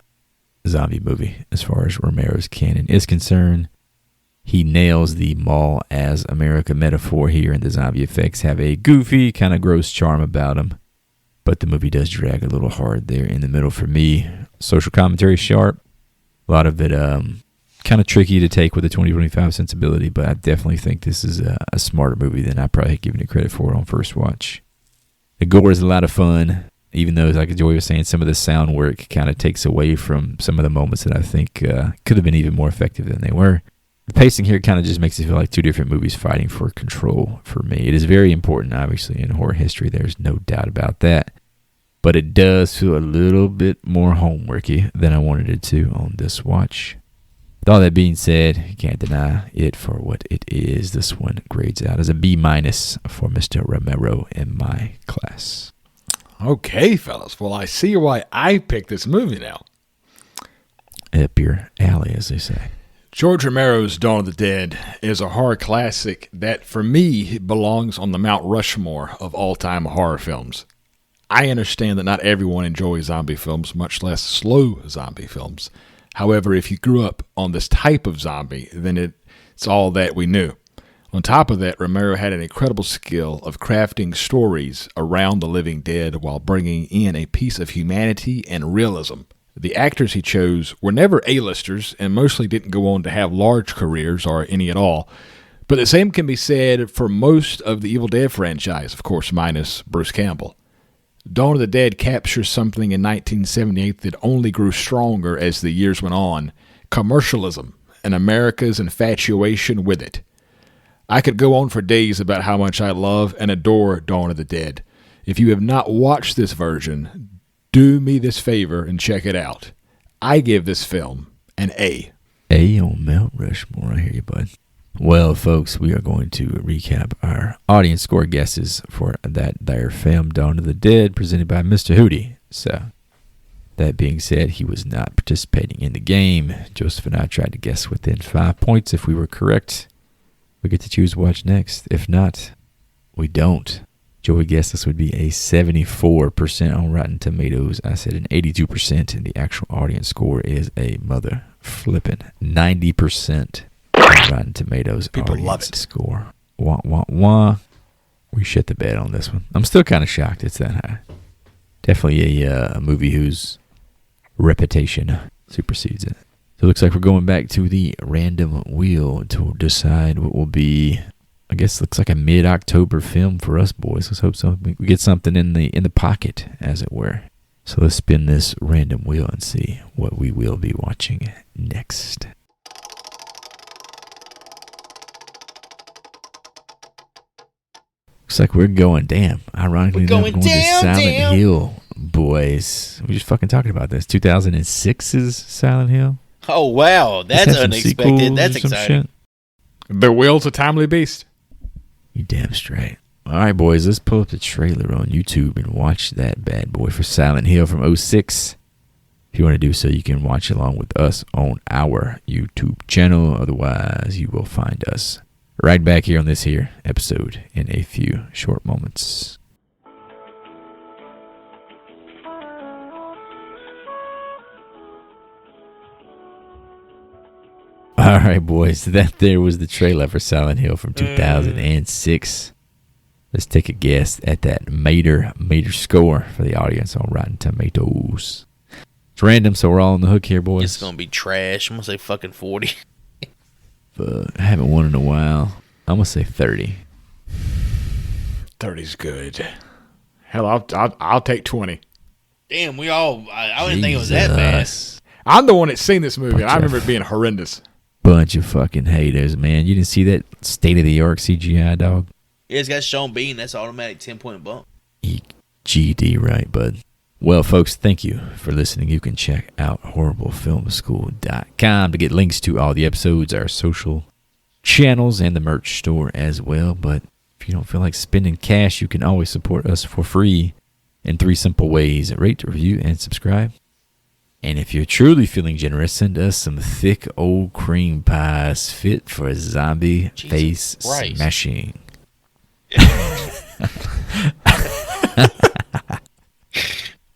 zombie movie as far as Romero's canon is concerned. He nails the mall as America metaphor here, and the zombie effects have a goofy, kind of gross charm about them. But the movie does drag a little hard there in the middle for me. Social commentary sharp. A lot of it kind of tricky to take with a 2025 sensibility, but I definitely think this is a smarter movie than I probably given it credit for on first watch. The gore is a lot of fun, even though, like Joey was saying, some of the sound work kind of takes away from some of the moments that I think could have been even more effective than they were. The pacing here kind of just makes it feel like two different movies fighting for control for me. It is very important, obviously, in horror history. There's no doubt about that. But it does feel a little bit more homeworky than I wanted it to on this watch. With all that being said, you can't deny it for what it is. This one grades out as a B- for Mr. Romero in my class. Okay, fellas. Well, I see why I picked this movie now. Up your alley, as they say. George Romero's Dawn of the Dead is a horror classic that, for me, belongs on the Mount Rushmore of all-time horror films. I understand that not everyone enjoys zombie films, much less slow zombie films. However, if you grew up on this type of zombie, then it's all that we knew. On top of that, Romero had an incredible skill of crafting stories around the living dead while bringing in a piece of humanity and realism. The actors he chose were never A-listers and mostly didn't go on to have large careers or any at all. But the same can be said for most of the Evil Dead franchise, of course, minus Bruce Campbell. Dawn of the Dead captures something in 1978 that only grew stronger as the years went on: commercialism and America's infatuation with it. I could go on for days about how much I love and adore Dawn of the Dead. If you have not watched this version, do me this favor and check it out. I give this film an A. A on Mount Rushmore. I hear you, bud. Well, folks, we are going to recap our audience score guesses for that there film, Dawn of the Dead, presented by Mr. Hootie. So, that being said, he was not participating in the game. Joseph and I tried to guess within 5 points. If we were correct, we get to choose watch next. If not, we don't. Joey guessed this would be a 74% on Rotten Tomatoes. I said an 82%, and the actual audience score is a mother flipping 90% on Rotten Tomatoes. People love it. Score. Wah, wah, wah. We shit the bed on this one. I'm still kind of shocked it's that high. Definitely a movie whose reputation supersedes it. So it looks like we're going back to the random wheel to decide what will be, I guess, looks like a mid-October film for us boys. Let's hope so. We get something in the pocket, as it were. So let's spin this random wheel and see what we will be watching next. Looks like we're going, ironically enough, going to Silent Hill, boys. We just fucking talking about this. 2006's Silent Hill. Oh, wow. That's unexpected. That's exciting. The Will's a timely beast. You damn straight. All right, boys, let's pull up the trailer on YouTube and watch that bad boy for Silent Hill from 2006. If you want to do so, you can watch along with us on our YouTube channel. Otherwise, you will find us right back here on this here episode in a few short moments. All right, boys, that there was the trailer for Silent Hill from 2006. Let's take a guess at that meter score for the audience on Rotten Tomatoes. It's random, so we're all on the hook here, boys. It's going to be trash. I'm going to say fucking 40. But I haven't won in a while. I'm going to say 30. 30's good. Hell, I'll take 20. Damn, I didn't think it was that fast. I'm the one that's seen this movie, and I remember it being horrendous. Bunch of fucking haters, man. You didn't see that state-of-the-art CGI, dog? Yeah, it's got Sean Bean. That's automatic 10-point bump. GD, right, bud? Well, folks, thank you for listening. You can check out horriblefilmschool.com to get links to all the episodes, our social channels, and the merch store as well. But if you don't feel like spending cash, you can always support us for free in 3 simple ways: rate, review, and subscribe. And if you're truly feeling generous, send us some thick old cream pies fit for zombie face smashing.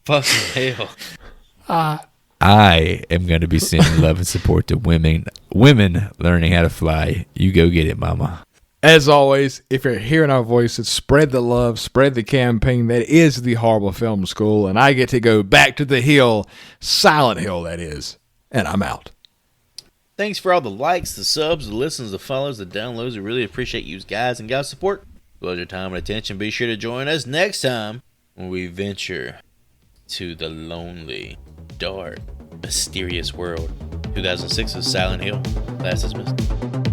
Fucking hell. I am going to be sending love and support to women learning how to fly. You go get it, mama. As always, if you're hearing our voices, spread the love, spread the campaign. That is the Horrible Film School, and I get to go back to the hill, Silent Hill, that is, and I'm out. Thanks for all the likes, the subs, the listens, the follows, the downloads. We really appreciate you guys and guys' support. Well, your time and attention. Be sure to join us next time when we venture to the lonely, dark, mysterious world. 2006's Silent Hill. Last dismissed.